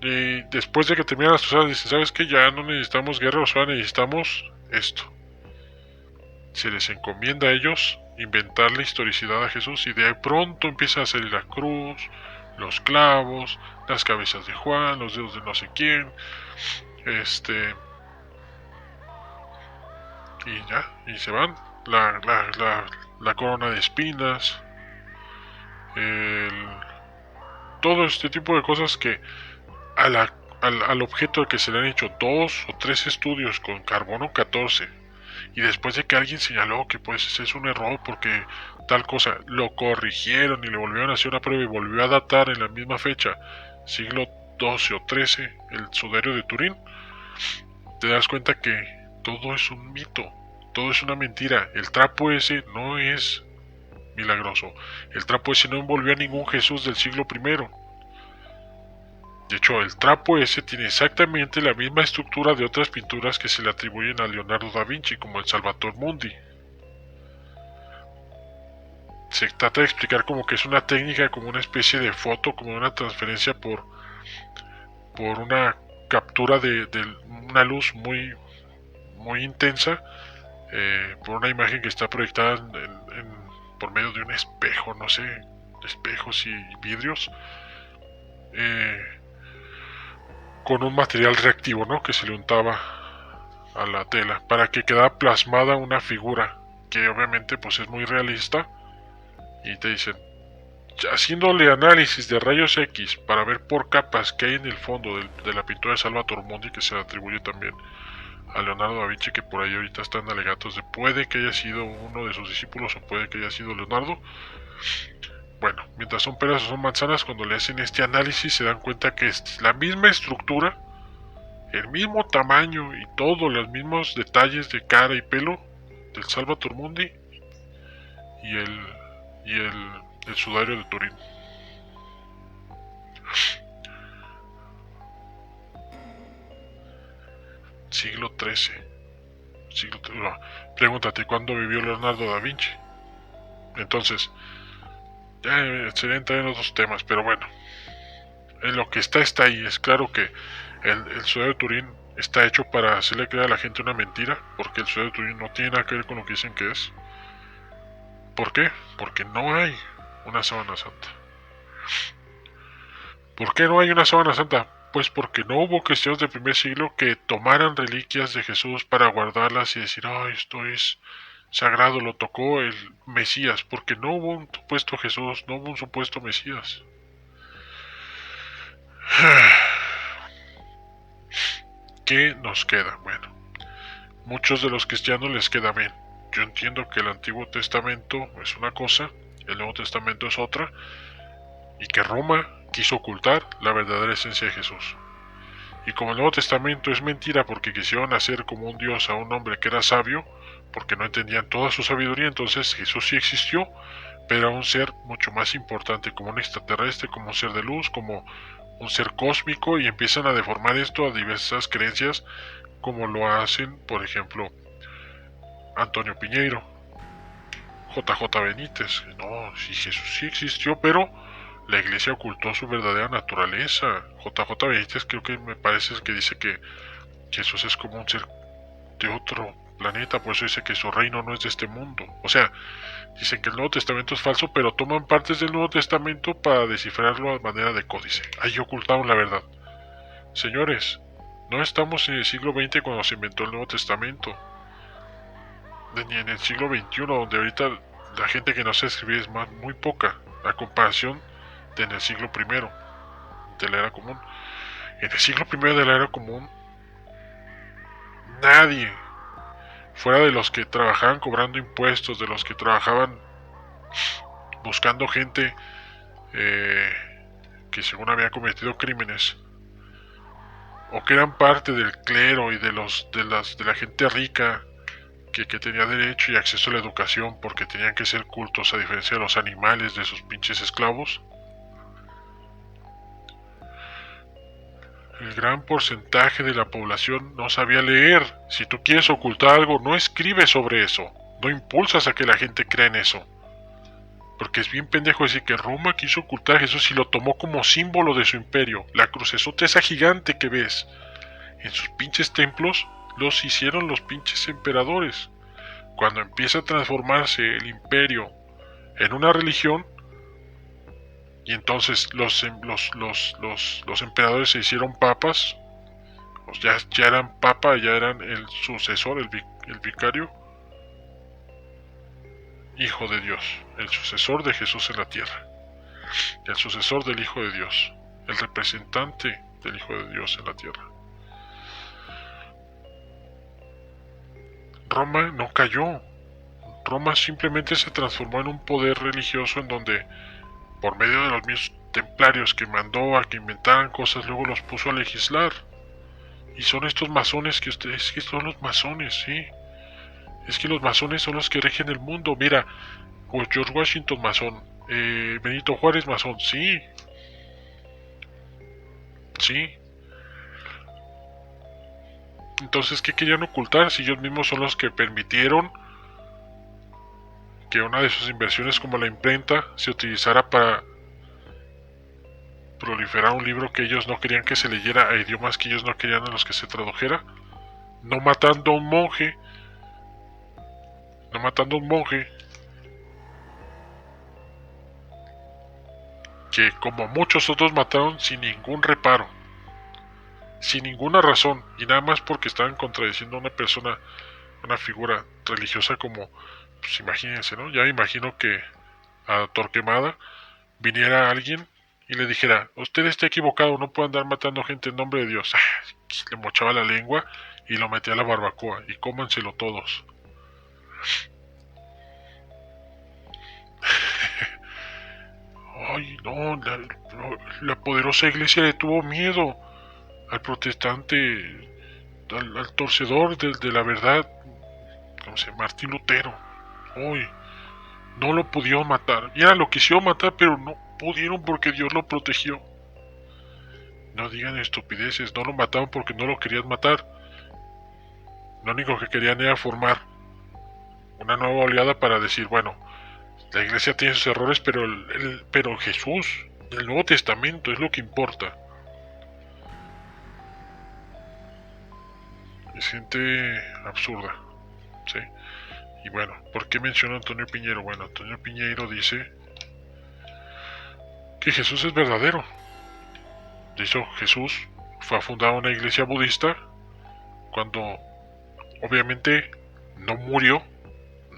Y después de que terminan las cruzadas dicen, ¿sabes qué? Ya no necesitamos guerra, o sea, necesitamos esto. Se les encomienda a ellos inventar la historicidad a Jesús, y de pronto empieza a salir la cruz, los clavos, las cabezas de Juan, los dedos de no sé quién, y ya, y se van. La corona de espinas, todo este tipo de cosas que al objeto al que se le han hecho 2 o 3 estudios con carbono 14, y después de que alguien señaló que pues es un error porque tal cosa, lo corrigieron y le volvieron a hacer una prueba y volvió a datar en la misma fecha, siglo XII o XIII, el sudario de Turín, te das cuenta que todo es un mito, todo es una mentira. El trapo ese no es milagroso, el trapo ese no envolvió a ningún Jesús del siglo I. De hecho, el trapo ese tiene exactamente la misma estructura de otras pinturas que se le atribuyen a Leonardo da Vinci, como el Salvator Mundi. Se trata de explicar como que es una técnica, como una especie de foto, como una transferencia por una captura de una luz muy intensa, por una imagen que está proyectada por medio de un espejo, no sé, espejos y vidrios, con un material reactivo, ¿no?, que se le untaba a la tela para que quedara plasmada una figura que obviamente pues es muy realista, y te dicen, haciéndole análisis de rayos X para ver por capas que hay en el fondo de la pintura de Salvator Mundi, que se le atribuye también a Leonardo da Vinci, que por ahí ahorita están alegatos de puede que haya sido uno de sus discípulos o puede que haya sido Leonardo. Bueno, mientras son peras o son manzanas, cuando le hacen este análisis se dan cuenta que es la misma estructura, el mismo tamaño y todos los mismos detalles de cara y pelo del Salvator Mundi y el sudario de Turín. Siglo XIII. No, pregúntate cuándo vivió Leonardo da Vinci. Entonces, ya sería entrar en otros temas, pero bueno, en lo que está ahí. Es claro que el sudario de Turín está hecho para hacerle creer a la gente una mentira, porque el sudario de Turín no tiene nada que ver con lo que dicen que es. ¿Por qué? Porque no hay una sábana santa. ¿Por qué no hay una sábana santa? Pues porque no hubo cristianos del primer siglo que tomaran reliquias de Jesús para guardarlas y decir, esto es sagrado, lo tocó el Mesías, porque no hubo un supuesto Jesús, no hubo un supuesto Mesías. ¿Qué nos queda? Bueno, muchos de los cristianos les queda bien. Yo entiendo que el Antiguo Testamento es una cosa, el Nuevo Testamento es otra, y que Roma quiso ocultar la verdadera esencia de Jesús. Y como el Nuevo Testamento es mentira porque quisieron hacer como un Dios a un hombre que era sabio, porque no entendían toda su sabiduría, entonces Jesús sí existió, pero era un ser mucho más importante, como un extraterrestre, como un ser de luz, como un ser cósmico, y empiezan a deformar esto a diversas creencias, como lo hacen, por ejemplo, Antonio Piñeiro, JJ Benítez. No, sí, Jesús sí existió, pero la iglesia ocultó su verdadera naturaleza. JJ Benítez creo que me parece que dice que Jesús es como un ser de otro planeta, por eso dice que su reino no es de este mundo. O sea, dicen que el Nuevo Testamento es falso, pero toman partes del Nuevo Testamento para descifrarlo a manera de códice. Ahí ocultaron la verdad. Señores, no estamos en el siglo XX cuando se inventó el Nuevo Testamento, ni en el siglo XXI, donde ahorita la gente que no sabe escribir es muy poca, a comparación de en el siglo I de la era común. En el siglo I de la era común, nadie, fuera de los que trabajaban cobrando impuestos, de los que trabajaban buscando gente que según había cometido crímenes, o que eran parte del clero y de la gente rica que tenía derecho y acceso a la educación porque tenían que ser cultos a diferencia de los animales de sus pinches esclavos, el gran porcentaje de la población no sabía leer. Si tú quieres ocultar algo, no escribes sobre eso. No impulsas a que la gente crea en eso. Porque es bien pendejo decir que Roma quiso ocultar a Jesús y lo tomó como símbolo de su imperio. La crucesota esa gigante que ves en sus pinches templos, los hicieron los pinches emperadores. Cuando empieza a transformarse el imperio en una religión, y entonces los emperadores se hicieron papas, pues ya eran papa, ya eran el sucesor, el vicario, hijo de Dios, el sucesor de Jesús en la tierra, el sucesor del Hijo de Dios, el representante del Hijo de Dios en la tierra. Roma no cayó. Roma simplemente se transformó en un poder religioso en donde, por medio de los mismos templarios que mandó a que inventaran cosas, luego los puso a legislar. Y son estos masones que ustedes, que son los masones, sí. Es que los masones son los que rigen el mundo. Mira, pues George Washington masón, Benito Juárez masón, sí. Sí. Entonces, ¿qué querían ocultar si ellos mismos son los que permitieron que una de sus inversiones como la imprenta se utilizara para proliferar un libro que ellos no querían que se leyera a idiomas que ellos no querían a los que se tradujera? No matando a un monje, que como muchos otros mataron sin ningún reparo, sin ninguna razón, y nada más porque estaban contradiciendo a una persona, una figura religiosa como, pues imagínense, ¿no? Ya me imagino que a Torquemada viniera alguien y le dijera: usted está equivocado, no puede andar matando gente en nombre de Dios. Le mochaba la lengua y lo metía a la barbacoa, y cómanselo todos. Ay, no, la poderosa iglesia le tuvo miedo al protestante, al torcedor de la verdad, no sé, Martín Lutero. Uy, no lo pudieron matar. Mira, lo quisieron matar, pero no pudieron porque Dios lo protegió. No digan estupideces, no lo mataron porque no lo querían matar. Lo único que querían era formar una nueva oleada para decir, bueno, la iglesia tiene sus errores, pero Jesús, el Nuevo Testamento es lo que importa. Es gente absurda, ¿sí? Y bueno, ¿por qué menciono a Antonio Piñeiro? Bueno, Antonio Piñeiro dice que Jesús es verdadero. De hecho, Jesús fue a fundar una iglesia budista cuando obviamente no murió,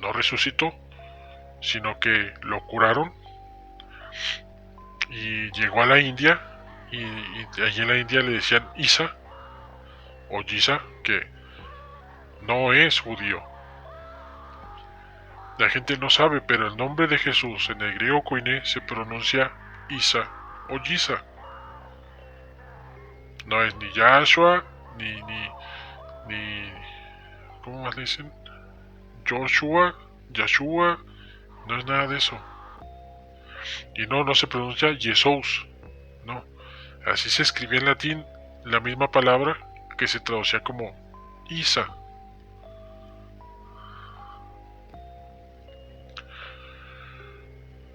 no resucitó, sino que lo curaron y llegó a la India y allí en la India le decían Isa o Yisa, que no es judío. La gente no sabe, pero el nombre de Jesús en el griego koiné se pronuncia Isa o Yisa. No es ni Yahshua, ni ¿cómo más le dicen? Joshua, Yahshua, no es nada de eso. Y no se pronuncia Jesús, no. Así se escribía en latín la misma palabra que se traducía como Isa.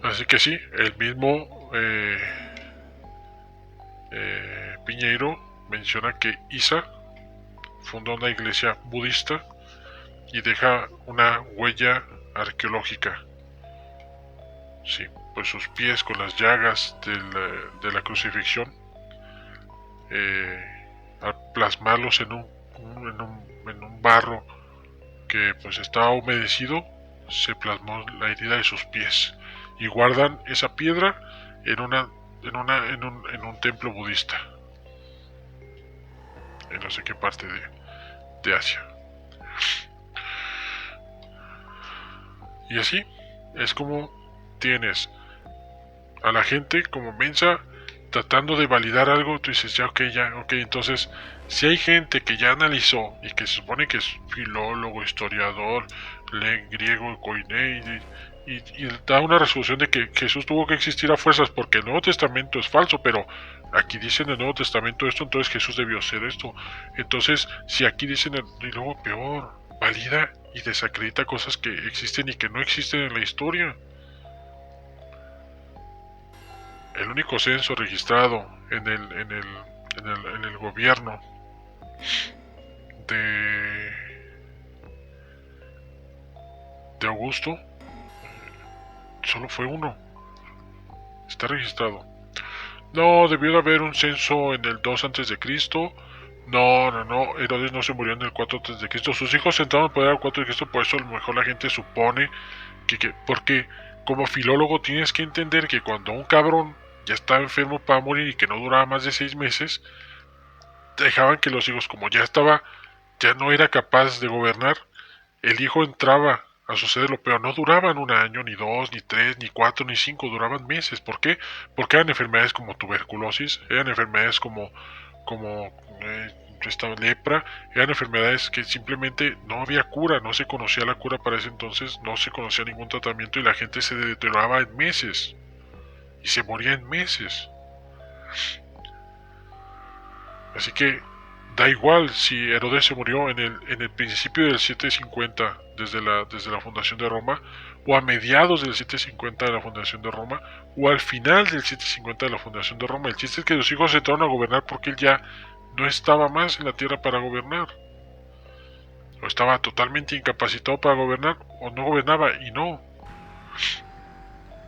Así que sí, el mismo Piñeiro menciona que Isa fundó una iglesia budista y deja una huella arqueológica. Sí, pues sus pies con las llagas de la crucifixión, al plasmarlos en un barro que pues estaba humedecido, se plasmó la herida de sus pies, y guardan esa piedra en un templo budista en no sé qué parte de Asia. Y así es como tienes a la gente como mensa tratando de validar algo. Tú dices, ok, entonces si hay gente que ya analizó y que se supone que es filólogo, historiador, lee griego, koiné y da una resolución de que Jesús tuvo que existir a fuerzas porque el Nuevo Testamento es falso, pero aquí dicen en el Nuevo Testamento esto, entonces Jesús debió ser esto. Entonces, si aquí dicen, y luego peor, valida y desacredita cosas que existen y que no existen en la historia. El único censo registrado en el gobierno de Augusto solo fue uno. Está registrado. No, debió de haber un censo en el 2 antes de Cristo. No, Herodes no se murió en el 4 antes de Cristo. Sus hijos entraron al poder al 4 de Cristo, por eso a lo mejor la gente supone porque como filólogo tienes que entender que cuando un cabrón ya estaba enfermo para morir y que no duraba más de 6 meses, dejaban que los hijos, como ya no era capaz de gobernar, el hijo entraba a sucederlo, pero no duraban un año, ni 2, ni 3, ni 4, ni 5, duraban meses. ¿Por qué? Porque eran enfermedades como tuberculosis, eran enfermedades como esta lepra, eran enfermedades que simplemente no había cura, no se conocía la cura para ese entonces, no se conocía ningún tratamiento y la gente se deterioraba en meses y se moría en meses. Así que da igual si Herodes se murió en el principio del 750 desde la fundación de Roma, o a mediados del 750 de la fundación de Roma, o al final del 750 de la fundación de Roma. El chiste es que sus hijos entraron a gobernar porque él ya no estaba más en la tierra para gobernar. O estaba totalmente incapacitado para gobernar, o no gobernaba, y no.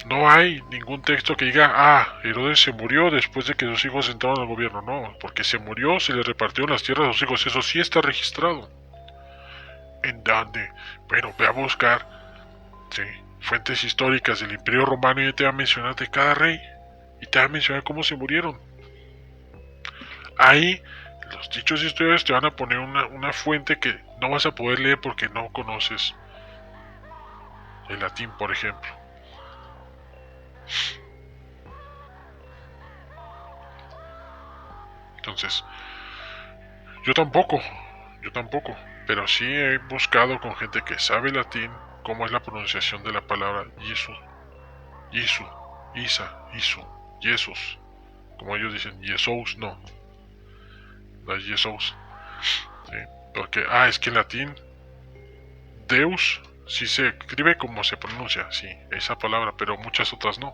No hay ningún texto que diga, Herodes se murió después de que sus hijos entraron al gobierno. No, porque se murió, se le repartieron las tierras a sus hijos. Eso sí está registrado. ¿En dónde? Bueno, ve a buscar fuentes históricas del Imperio Romano y te va a mencionar de cada rey. Y te va a mencionar cómo se murieron. Ahí, los dichos históricos te van a poner una fuente que no vas a poder leer porque no conoces el latín, por ejemplo. Entonces, yo tampoco, pero sí he buscado con gente que sabe latín cómo es la pronunciación de la palabra Jesús, Jesús, como ellos dicen, Jesús, no es Jesús, ¿sí? Porque, es que en latín, Deus sí se escribe como se pronuncia, sí, esa palabra, pero muchas otras no.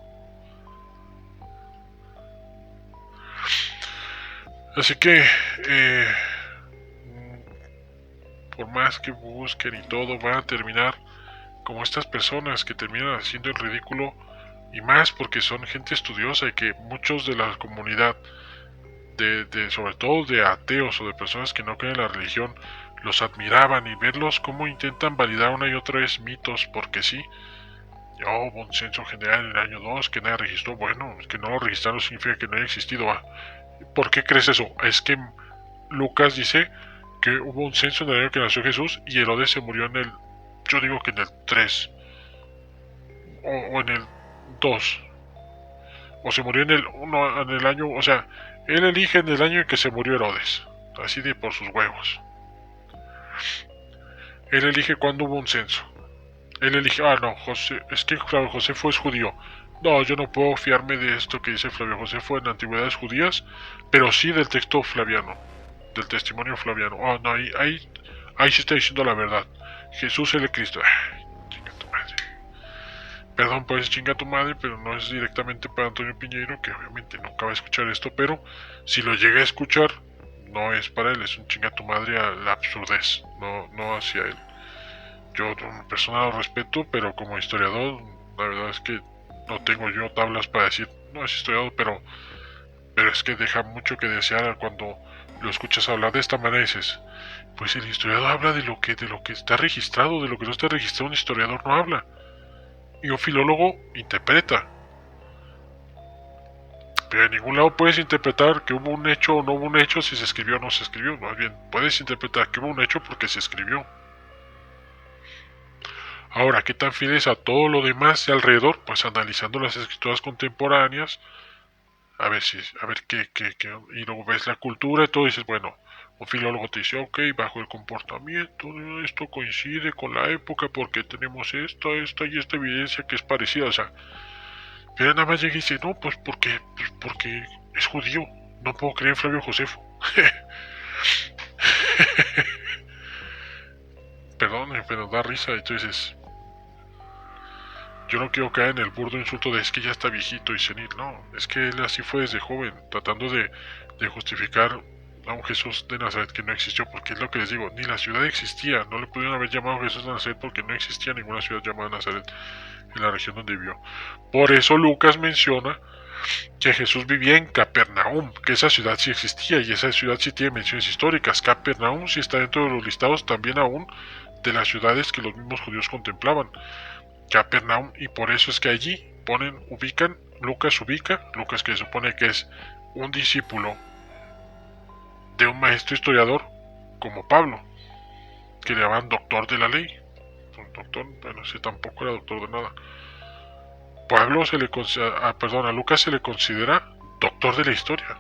Así que, por más que busquen y todo, van a terminar como estas personas que terminan haciendo el ridículo, y más porque son gente estudiosa y que muchos de la comunidad, sobre todo de ateos o de personas que no creen en la religión, los admiraban, y verlos cómo intentan validar una y otra vez mitos porque sí. Hubo un censo general en el año 2 que nadie registró. Bueno, es que no lo registraron significa que no haya existido. ¿Por qué crees eso? Es que Lucas dice que hubo un censo en el año que nació Jesús y Herodes se murió yo digo que en el 3 o en el 2, o se murió en el 1, en el año, o sea, él elige en el año en que se murió Herodes, así de por sus huevos. Él elige cuando hubo un censo. Él elige, José, es que Flavio Josefo es judío. No, yo no puedo fiarme de esto que dice Flavio Josefo en antigüedades judías, pero sí del texto flaviano, del testimonio flaviano. No, ahí sí está diciendo la verdad. Jesús es el Cristo. Chinga tu madre. Perdón, pues chinga tu madre, pero no es directamente para Antonio Piñeiro, que obviamente nunca va a escuchar esto, pero si lo llega a escuchar, no es para él, es un chinga tu madre a la absurdez, no hacia él. Yo como persona lo respeto, pero como historiador, la verdad es que no tengo yo tablas para decir, no es historiador, pero es que deja mucho que desear cuando lo escuchas hablar de esta manera y dices, pues el historiador habla de lo que está registrado, de lo que no está registrado un historiador no habla. Y un filólogo interpreta. Pero en ningún lado puedes interpretar que hubo un hecho o no hubo un hecho si se escribió o no se escribió. Más bien, puedes interpretar que hubo un hecho porque se escribió. Ahora, ¿qué tan fiel es a todo lo demás de alrededor? Pues analizando las escrituras contemporáneas, a ver qué, y luego ves la cultura y todo y dices, bueno, Un filólogo te dice, ok, bajo el comportamiento, esto coincide con la época porque tenemos esta y esta evidencia que es parecida, o sea, pero nada más llega y dice, no, pues porque es judío, no puedo creer en Flavio Josefo. Perdón, pero da risa, entonces yo no quiero caer en el burdo insulto de es que ya está viejito y senil, no, es que él así fue desde joven, tratando de justificar a un Jesús de Nazaret que no existió, porque es lo que les digo, ni la ciudad existía, no le pudieron haber llamado Jesús de Nazaret porque no existía ninguna ciudad llamada Nazaret en la región donde vivió. Por eso Lucas menciona que Jesús vivía en Capernaum, que esa ciudad sí existía y esa ciudad sí tiene menciones históricas. Capernaum sí está dentro de los listados también aún de las ciudades que los mismos judíos contemplaban. Capernaum, y por eso es que allí Lucas que se supone que es un discípulo de un maestro historiador como Pablo, que le llamaban doctor de la ley. Un doctor, bueno, ese tampoco era doctor de nada. A Lucas se le considera doctor de la historia.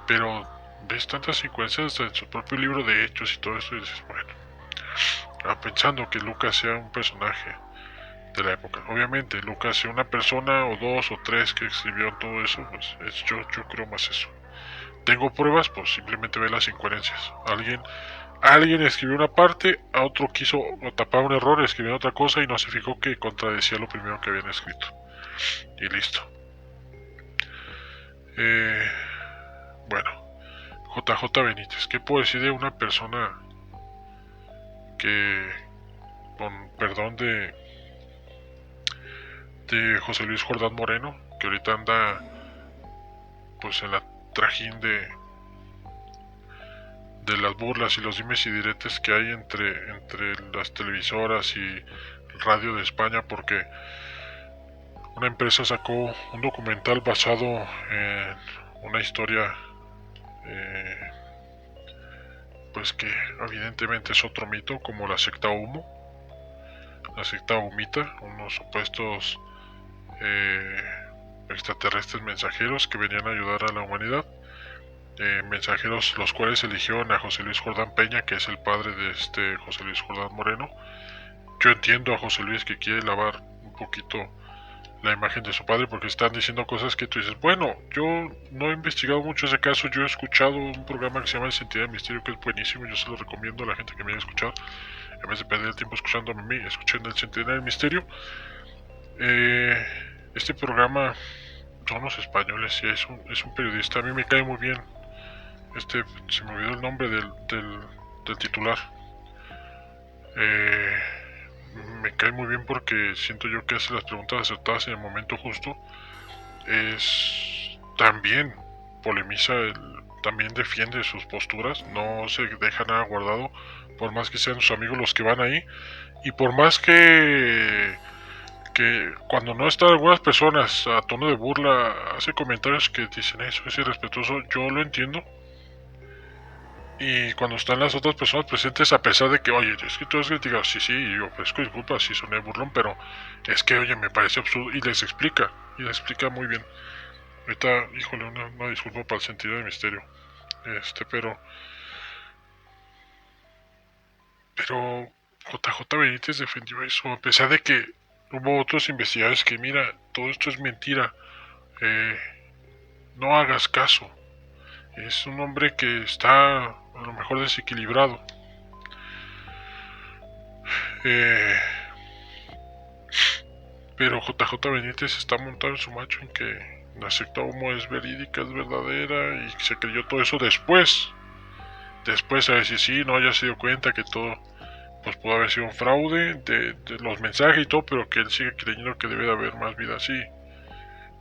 Pero ves tantas secuencias en su propio libro de Hechos y todo eso y dices, bueno, pensando que Lucas sea un personaje de la época. Obviamente, Lucas sea una persona o dos o tres que escribió todo eso, pues yo creo más eso. ¿Tengo pruebas? Pues simplemente ve las incoherencias. Alguien escribió una parte, a otro quiso tapar un error escribiendo otra cosa y no se fijó que contradecía lo primero que habían escrito. Y listo. Bueno, JJ Benítez, ¿qué puedo decir de una persona que, con perdón de José Luis Jordán Moreno, que ahorita anda pues en la trajín de las burlas y los dimes y diretes que hay entre las televisoras y radio de España, porque una empresa sacó un documental basado en una historia pues que evidentemente es otro mito, como la secta Humo, la secta Humita, unos supuestos extraterrestres mensajeros que venían a ayudar a la humanidad. Mensajeros los cuales eligieron a José Luis Jordán Peña, que es el padre de este José Luis Jordán Moreno. Yo entiendo a José Luis que quiere lavar un poquito la imagen de su padre, porque están diciendo cosas que tú dices, bueno, yo no he investigado mucho ese caso, yo he escuchado un programa que se llama El Sentido del Misterio, que es buenísimo, yo se lo recomiendo a la gente que me haya escuchado, en vez de perder el tiempo escuchándome a mí, escuchen El Sentido del Misterio. Este programa son los españoles y es un periodista, a mí me cae muy bien. Se me olvidó el nombre del titular. Me cae muy bien porque siento yo que hace las preguntas acertadas en el momento justo. También polemiza, también defiende sus posturas, no se deja nada guardado, por más que sean sus amigos los que van ahí, y por más que cuando no están algunas personas a tono de burla, hace comentarios que dicen eso es irrespetuoso, yo lo entiendo. Y cuando están las otras personas presentes, a pesar de que, oye, es que tú has criticado, sí, yo ofrezco disculpas si soné burlón, pero es que, oye, me parece absurdo, y les explica muy bien. Ahorita, híjole, una disculpa para El Sentido del Misterio. Pero JJ Benítez defendió eso, a pesar de que hubo otros investigadores que, mira, todo esto es mentira, no hagas caso. Es un hombre que está a lo mejor desequilibrado. Pero JJ Benítez está montado en su macho en que la secta Humo es verídica, es verdadera, y se creyó todo eso después a ver si sí, no haya sido cuenta que todo pues pudo haber sido un fraude de los mensajes y todo, pero que él sigue creyendo que debe de haber más vida así,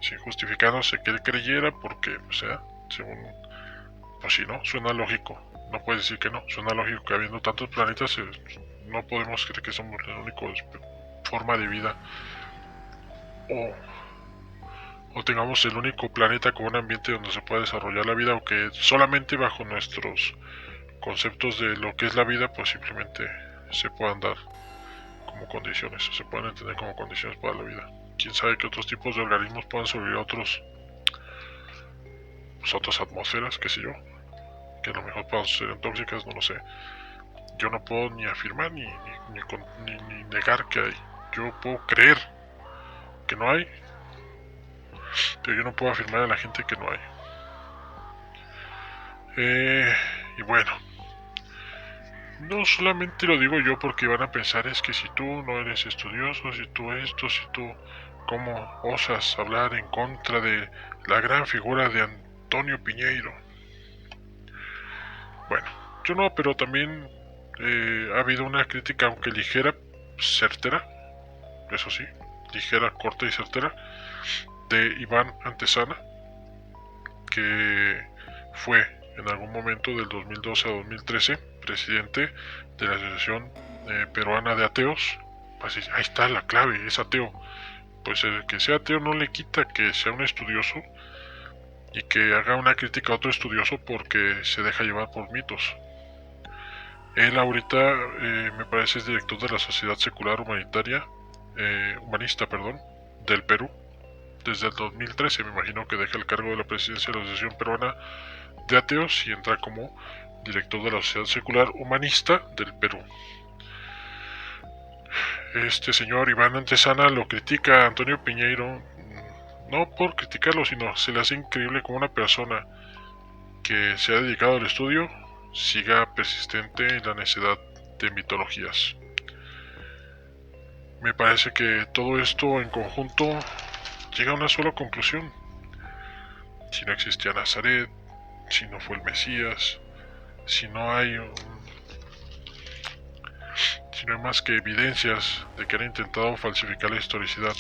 sin justificándose que él creyera, porque, o sea, según, pues sí, ¿no? Suena lógico, no puedes decir que no, suena lógico que habiendo tantos planetas no podemos creer que somos la única forma de vida, o tengamos el único planeta con un ambiente donde se pueda desarrollar la vida, o que solamente bajo nuestros conceptos de lo que es la vida, pues simplemente se puedan dar como condiciones, se puedan entender como condiciones para la vida. Quién sabe qué otros tipos de organismos puedan sobrevivir a otras atmósferas, qué sé yo. que a lo mejor sean tóxicas, no lo sé. Yo no puedo ni afirmar ni negar que hay. Yo puedo creer que no hay, pero yo no puedo afirmar a la gente que no hay. Y bueno, no solamente lo digo yo porque van a pensar es que si tú no eres estudioso, si tú esto, si tú, ¿cómo osas hablar en contra de la gran figura de Antonio Piñeiro? Bueno, yo no, pero también ha habido una crítica, aunque ligera, certera, eso sí, ligera, corta y certera, de Iván Antesana, que fue en algún momento del 2012 a 2013 presidente de la Asociación Peruana de Ateos. Así, ahí está la clave, es ateo. Pues el que sea ateo no le quita que sea un estudioso y que haga una crítica a otro estudioso porque se deja llevar por mitos. Él ahorita me parece es director de la Sociedad Secular Humanista del Perú. Desde el 2013 me imagino que deja el cargo de la presidencia de la Asociación Peruana de Ateos y entra como director de la Sociedad Secular Humanista del Perú. Este señor Iván Antesana lo critica a Antonio Piñeiro, no por criticarlo, sino se le hace increíble como una persona que se ha dedicado al estudio siga persistente en la necedad de mitologías. Me parece que todo esto en conjunto llega a una sola conclusión. Si no existía Nazaret, si no fue el Mesías, si no hay más que evidencias de que han intentado falsificar la historicidad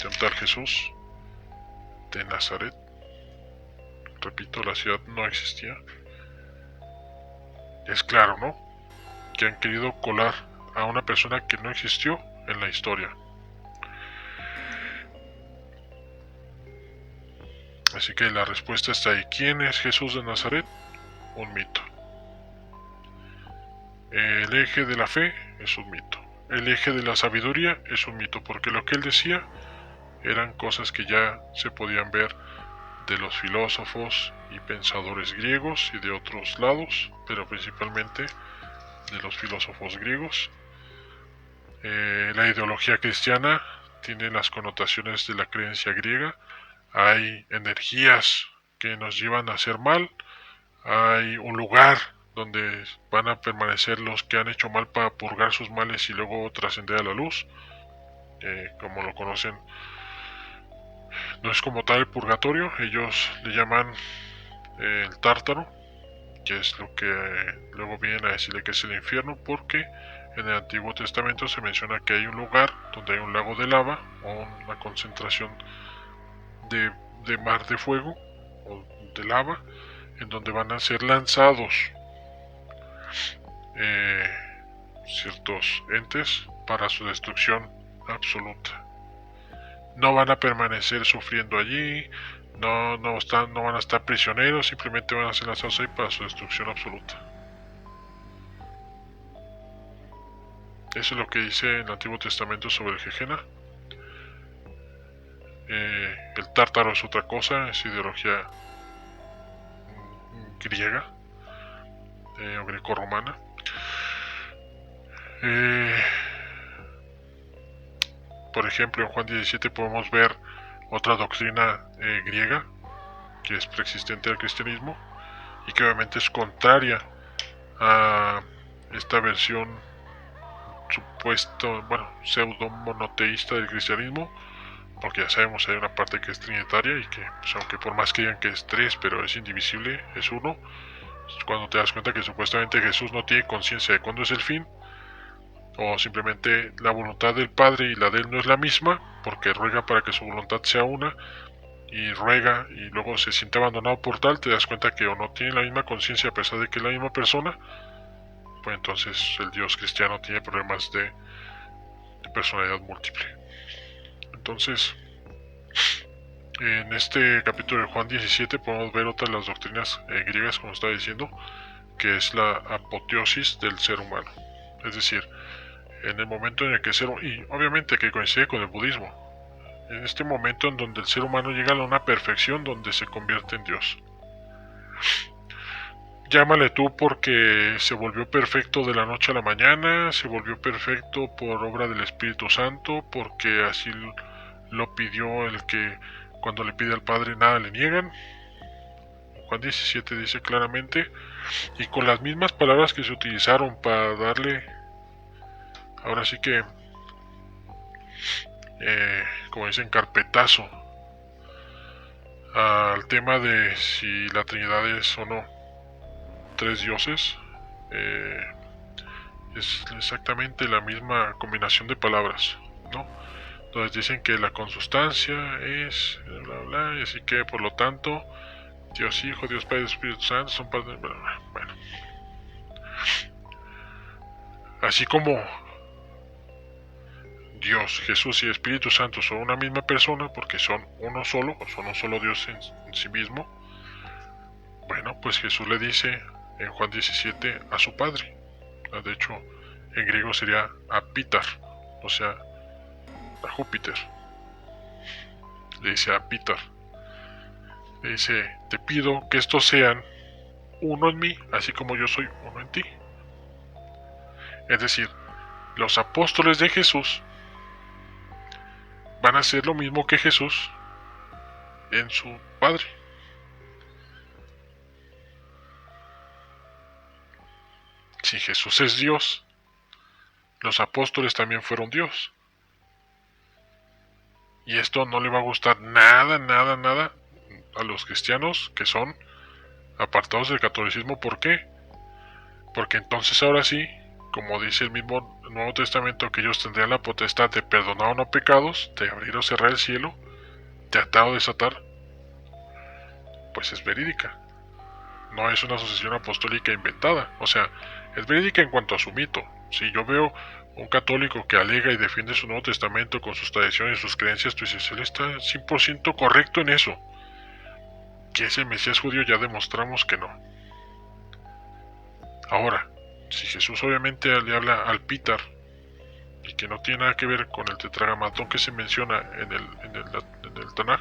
de un tal Jesús de Nazaret, repito, la ciudad no existía. Es claro, ¿no?, que han querido colar a una persona que no existió en la historia. Así que la respuesta está ahí. ¿Quién es Jesús de Nazaret? Un mito. El eje de la fe es un mito. El eje de la sabiduría es un mito, porque lo que él decía eran cosas que ya se podían ver de los filósofos y pensadores griegos y de otros lados, pero principalmente de los filósofos griegos. La ideología cristiana tiene las connotaciones de la creencia griega. Hay energías que nos llevan a hacer mal, hay un lugar donde van a permanecer los que han hecho mal para purgar sus males y luego trascender a la luz, como lo conocen. No es como tal el purgatorio, ellos le llaman el tártaro, que es lo que luego vienen a decirle que es el infierno, porque en el Antiguo Testamento se menciona que hay un lugar donde hay un lago de lava o una concentración de mar de fuego o de lava, en donde van a ser lanzados ciertos entes para su destrucción absoluta. No van a permanecer sufriendo allí, no van a estar prisioneros, simplemente van a ser lanzados ahí para su destrucción absoluta. Eso es lo que dice en el Antiguo Testamento sobre el Gegena. El tártaro es otra cosa, es ideología griega o grecorromana. Por ejemplo, en Juan 17 podemos ver otra doctrina griega que es preexistente al cristianismo y que obviamente es contraria a esta versión pseudo monoteísta del cristianismo, porque ya sabemos hay una parte que es trinitaria y que, pues, aunque por más que digan que es tres, pero es indivisible, es uno. Cuando te das cuenta que supuestamente Jesús no tiene conciencia de cuándo es el fin, o simplemente la voluntad del Padre y la de él no es la misma, porque ruega para que su voluntad sea una, y ruega y luego se siente abandonado por tal, te das cuenta que o no tiene la misma conciencia a pesar de que es la misma persona, pues entonces el Dios cristiano tiene problemas de personalidad múltiple. Entonces, en este capítulo de Juan 17 podemos ver otras de las doctrinas griegas, como estaba diciendo, que es la apoteosis del ser humano. Es decir, en el momento en el que el ser humano, y obviamente que coincide con el budismo, en este momento en donde el ser humano llega a una perfección donde se convierte en Dios. llámale tú porque se volvió perfecto de la noche a la mañana, se volvió perfecto por obra del Espíritu Santo, porque así lo pidió el que cuando le pide al Padre nada le niegan. Juan 17 dice claramente, y con las mismas palabras que se utilizaron para darle, ahora sí que, como dicen, carpetazo al tema de si la Trinidad es o no tres dioses, es exactamente la misma combinación de palabras, ¿no? Entonces dicen que la consustancia es bla bla, y así que por lo tanto Dios Hijo, Dios Padre y Espíritu Santo son parte de... Bueno, así como Dios, Jesús y Espíritu Santo son una misma persona porque son uno solo, o son un solo Dios en sí mismo, bueno, pues Jesús le dice en Juan 17 a su Padre. De hecho, en griego sería Apitar, o sea, a Júpiter. Le dice a Apitar. Le dice, te pido que estos sean uno en mí, así como yo soy uno en ti. Es decir, los apóstoles de Jesús van a hacer lo mismo que Jesús en su Padre. Si Jesús es Dios, los apóstoles también fueron Dios. Y esto no le va a gustar nada a los cristianos que son apartados del catolicismo. ¿Por qué? Porque entonces ahora sí, como dice el mismo Nuevo Testamento, que ellos tendrían la potestad de perdonar o no pecados, de abrir o cerrar el cielo, de atar o desatar, pues es verídica. No es una asociación apostólica inventada. O sea, es verídica en cuanto a su mito. Si yo veo un católico que alega y defiende su Nuevo Testamento con sus tradiciones y sus creencias, tú dices, él está 100% correcto en eso. Que es el Mesías judío, ya demostramos que no. Ahora, si Jesús obviamente le habla al Pítar y que no tiene nada que ver con el tetragramátón que se menciona en el Tanaj,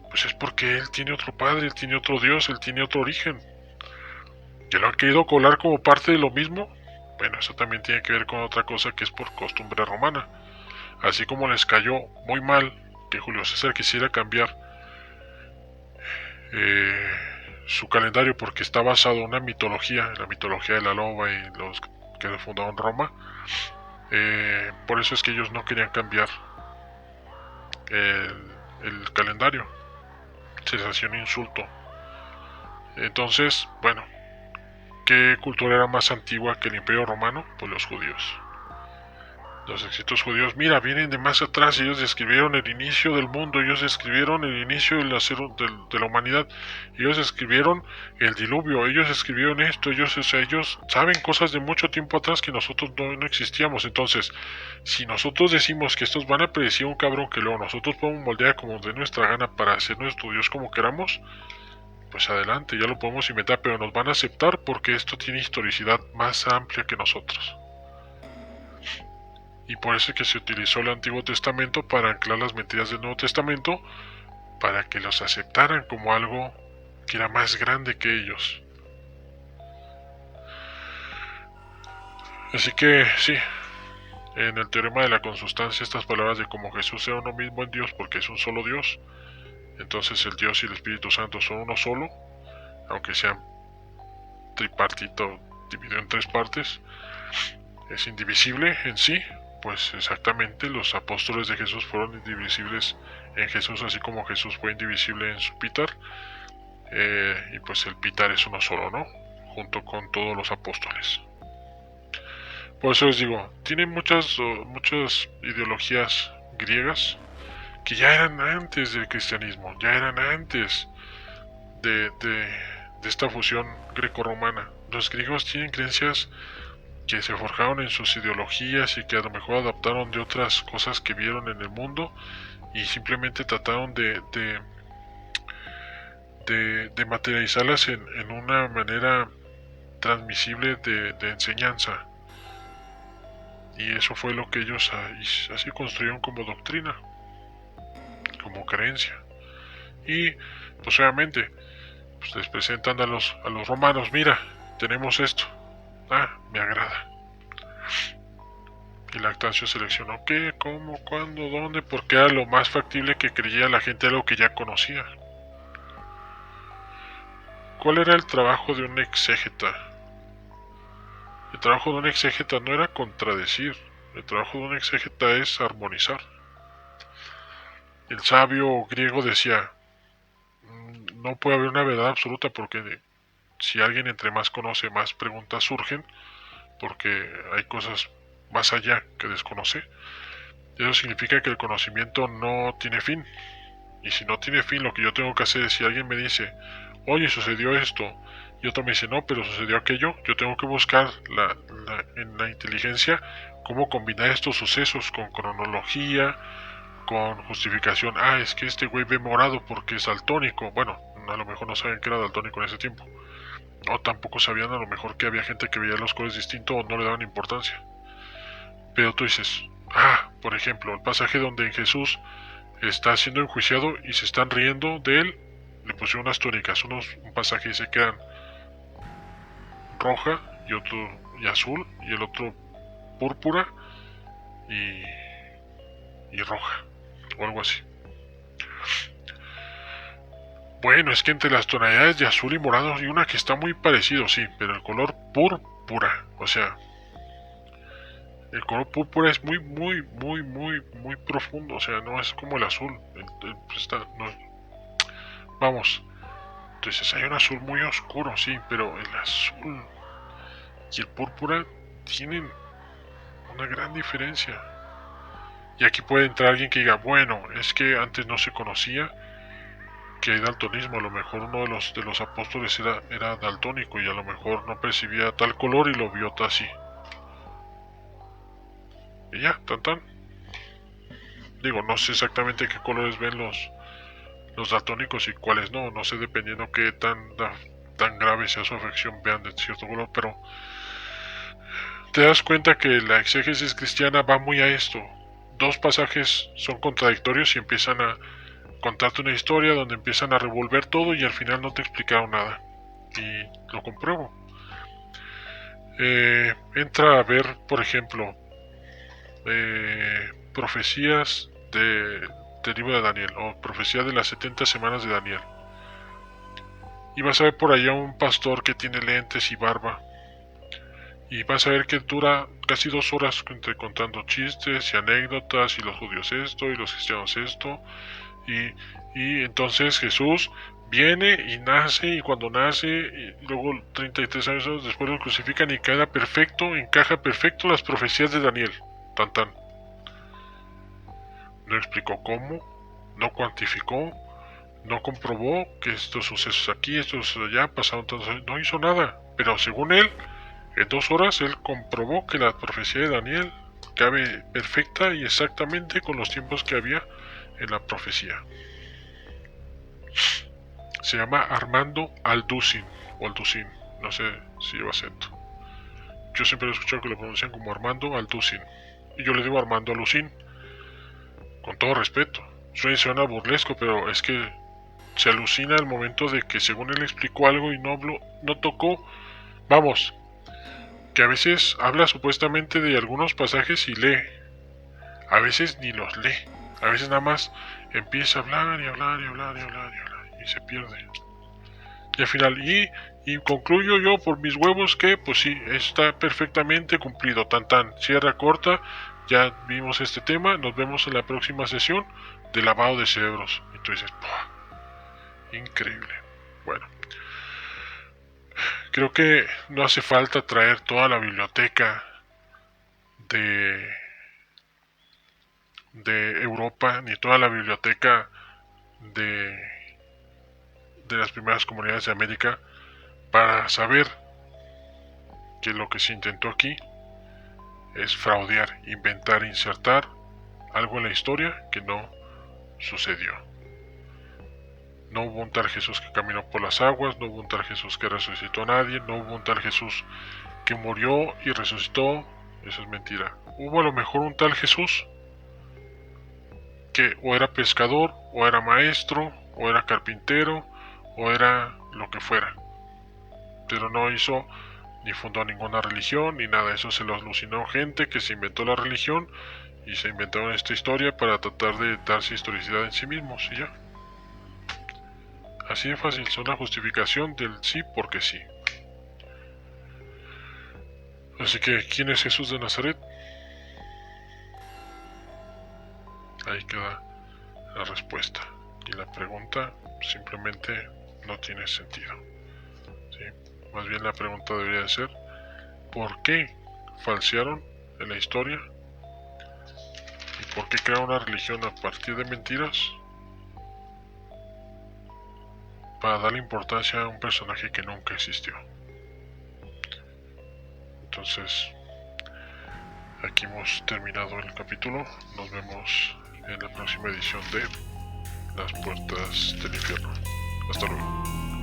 pues es porque él tiene otro padre, él tiene otro Dios, él tiene otro origen. ¿Que lo han querido colar como parte de lo mismo? Bueno, eso también tiene que ver con otra cosa que es por costumbre romana. Así como les cayó muy mal que Julio César quisiera cambiar su calendario porque está basado en una mitología, en la mitología de la loba y los que fundaron Roma. Por eso es que ellos no querían cambiar el calendario. Se les hacía un insulto. Entonces, bueno, ¿qué cultura era más antigua que el Imperio Romano? Pues los judíos. Los escritos judíos, mira, vienen de más atrás. Ellos describieron el inicio del mundo, ellos describieron el inicio de la humanidad, ellos escribieron el diluvio, ellos escribieron esto, ellos saben cosas de mucho tiempo atrás que nosotros no existíamos. Entonces, si nosotros decimos que estos van a predecir un cabrón que luego nosotros podemos moldear como de nuestra gana para hacer nuestro Dios como queramos, pues adelante, ya lo podemos inventar, pero nos van a aceptar porque esto tiene historicidad más amplia que nosotros. Y por eso es que se utilizó el Antiguo Testamento para anclar las mentiras del Nuevo Testamento, para que los aceptaran como algo que era más grande que ellos. Así que sí, en el teorema de la consustancia, estas palabras de como Jesús sea uno mismo en Dios porque es un solo Dios, entonces el Dios y el Espíritu Santo son uno solo, aunque sean tripartito, dividido en tres partes, es indivisible en sí. Pues exactamente, los apóstoles de Jesús fueron indivisibles en Jesús, así como Jesús fue indivisible en su Pítar. Y pues el Pítar es uno solo, ¿no? Junto con todos los apóstoles. Por eso les digo, tienen muchas ideologías griegas que ya eran antes del cristianismo, ya eran antes de esta fusión greco-romana. Los griegos tienen creencias que se forjaron en sus ideologías y que a lo mejor adaptaron de otras cosas que vieron en el mundo y simplemente trataron de materializarlas en una manera transmisible de enseñanza. Y eso fue lo que ellos así construyeron como doctrina, como creencia. Y pues obviamente pues les presentan a los romanos, mira, tenemos esto. Ah, me agrada. Y Lactancio seleccionó qué, cómo, cuándo, dónde, porque era lo más factible que creía la gente, algo que ya conocía. ¿Cuál era el trabajo de un exégeta? El trabajo de un exégeta no era contradecir, el trabajo de un exégeta es armonizar. El sabio griego decía, no puede haber una verdad absoluta porque si alguien entre más conoce, más preguntas surgen, porque hay cosas más allá que desconoce. Eso significa que el conocimiento no tiene fin. Y si no tiene fin, lo que yo tengo que hacer es, si alguien me dice, oye, sucedió esto, y otro me dice, no, pero sucedió aquello, yo tengo que buscar en la inteligencia cómo combinar estos sucesos con cronología, con justificación. Ah, es que este güey ve morado porque es daltónico. Bueno, a lo mejor no sabían que era daltónico en ese tiempo. O tampoco sabían a lo mejor que había gente que veía los colores distintos o no le daban importancia. Pero tú dices, por ejemplo, el pasaje donde Jesús está siendo enjuiciado y se están riendo de él, le pusieron unas túnicas. Un pasaje dice que eran roja y otro y azul, y el otro púrpura y roja, o algo así. Bueno, es que entre las tonalidades de azul y morado hay una que está muy parecido, sí, pero el color púrpura, o sea, el color púrpura es muy profundo, o sea, no es como el azul. Vamos, entonces hay un azul muy oscuro, sí, pero el azul y el púrpura tienen una gran diferencia. Y aquí puede entrar alguien que diga, bueno, es que antes no se conocía que hay daltonismo, a lo mejor uno de los apóstoles era daltónico y a lo mejor no percibía tal color y lo vio así. Y ya, tan. Digo, no sé exactamente qué colores ven los daltónicos y cuáles no sé dependiendo qué tan grave sea su afección, vean de cierto color, pero te das cuenta que la exégesis cristiana va muy a esto. Dos pasajes son contradictorios y empiezan a contarte una historia donde empiezan a revolver todo y al final no te explicaron nada. Y lo compruebo. Entra a ver, por ejemplo, profecías del libro de Daniel, o profecía de las 70 semanas de Daniel. Y vas a ver por allá un pastor que tiene lentes y barba. Y vas a ver que dura casi 2 horas entre contando chistes y anécdotas, y los judíos esto, y los cristianos esto. Y entonces Jesús viene y nace, y cuando nace, y luego 33 años después lo crucifican y queda perfecto, encaja perfecto las profecías de Daniel. Tan. No explicó cómo, no cuantificó, no comprobó que estos sucesos aquí, estos allá, pasaron tantos años, no hizo nada. Pero según él, en 2 horas él comprobó que la profecía de Daniel cabe perfecta y exactamente con los tiempos que había en la profecía. Se llama Armando Alducin, o Alducin, no sé si lleva acento. Yo siempre he escuchado que lo pronuncian como Armando Alducin, y yo le digo Armando Alucin, con todo respeto. Suena burlesco, pero es que se alucina el momento de que según él explicó algo y no tocó. Vamos, que a veces habla supuestamente de algunos pasajes y lee, a veces ni los lee, a veces nada más empieza a hablar y se pierde. Y al final, y concluyo yo por mis huevos que, pues sí, está perfectamente cumplido, tan, cierra corta, ya vimos este tema, nos vemos en la próxima sesión de lavado de cerebros. Y tú dices, increíble. Bueno, creo que no hace falta traer toda la biblioteca de Europa, ni toda la biblioteca de las primeras comunidades de América para saber que lo que se intentó aquí es fraudear, inventar, insertar algo en la historia que no sucedió. No hubo un tal Jesús que caminó por las aguas, no hubo un tal Jesús que resucitó a nadie, no hubo un tal Jesús que murió y resucitó. Eso es mentira. Hubo a lo mejor un tal Jesús que o era pescador, o era maestro, o era carpintero, o era lo que fuera. Pero no hizo ni fundó ninguna religión ni nada. Eso se lo alucinó gente que se inventó la religión y se inventaron esta historia para tratar de darse historicidad en sí mismos y ya. Así de fácil, son la justificación del sí porque sí. Así que, ¿quién es Jesús de Nazaret? Ahí queda la respuesta. Y la pregunta simplemente no tiene sentido. ¿Sí? Más bien la pregunta debería de ser, ¿por qué falsearon en la historia? ¿Y por qué crearon una religión a partir de mentiras? Para darle importancia a un personaje que nunca existió. Entonces, aquí hemos terminado el capítulo. Nos vemos en la próxima edición de Las Puertas del Infierno. Hasta luego.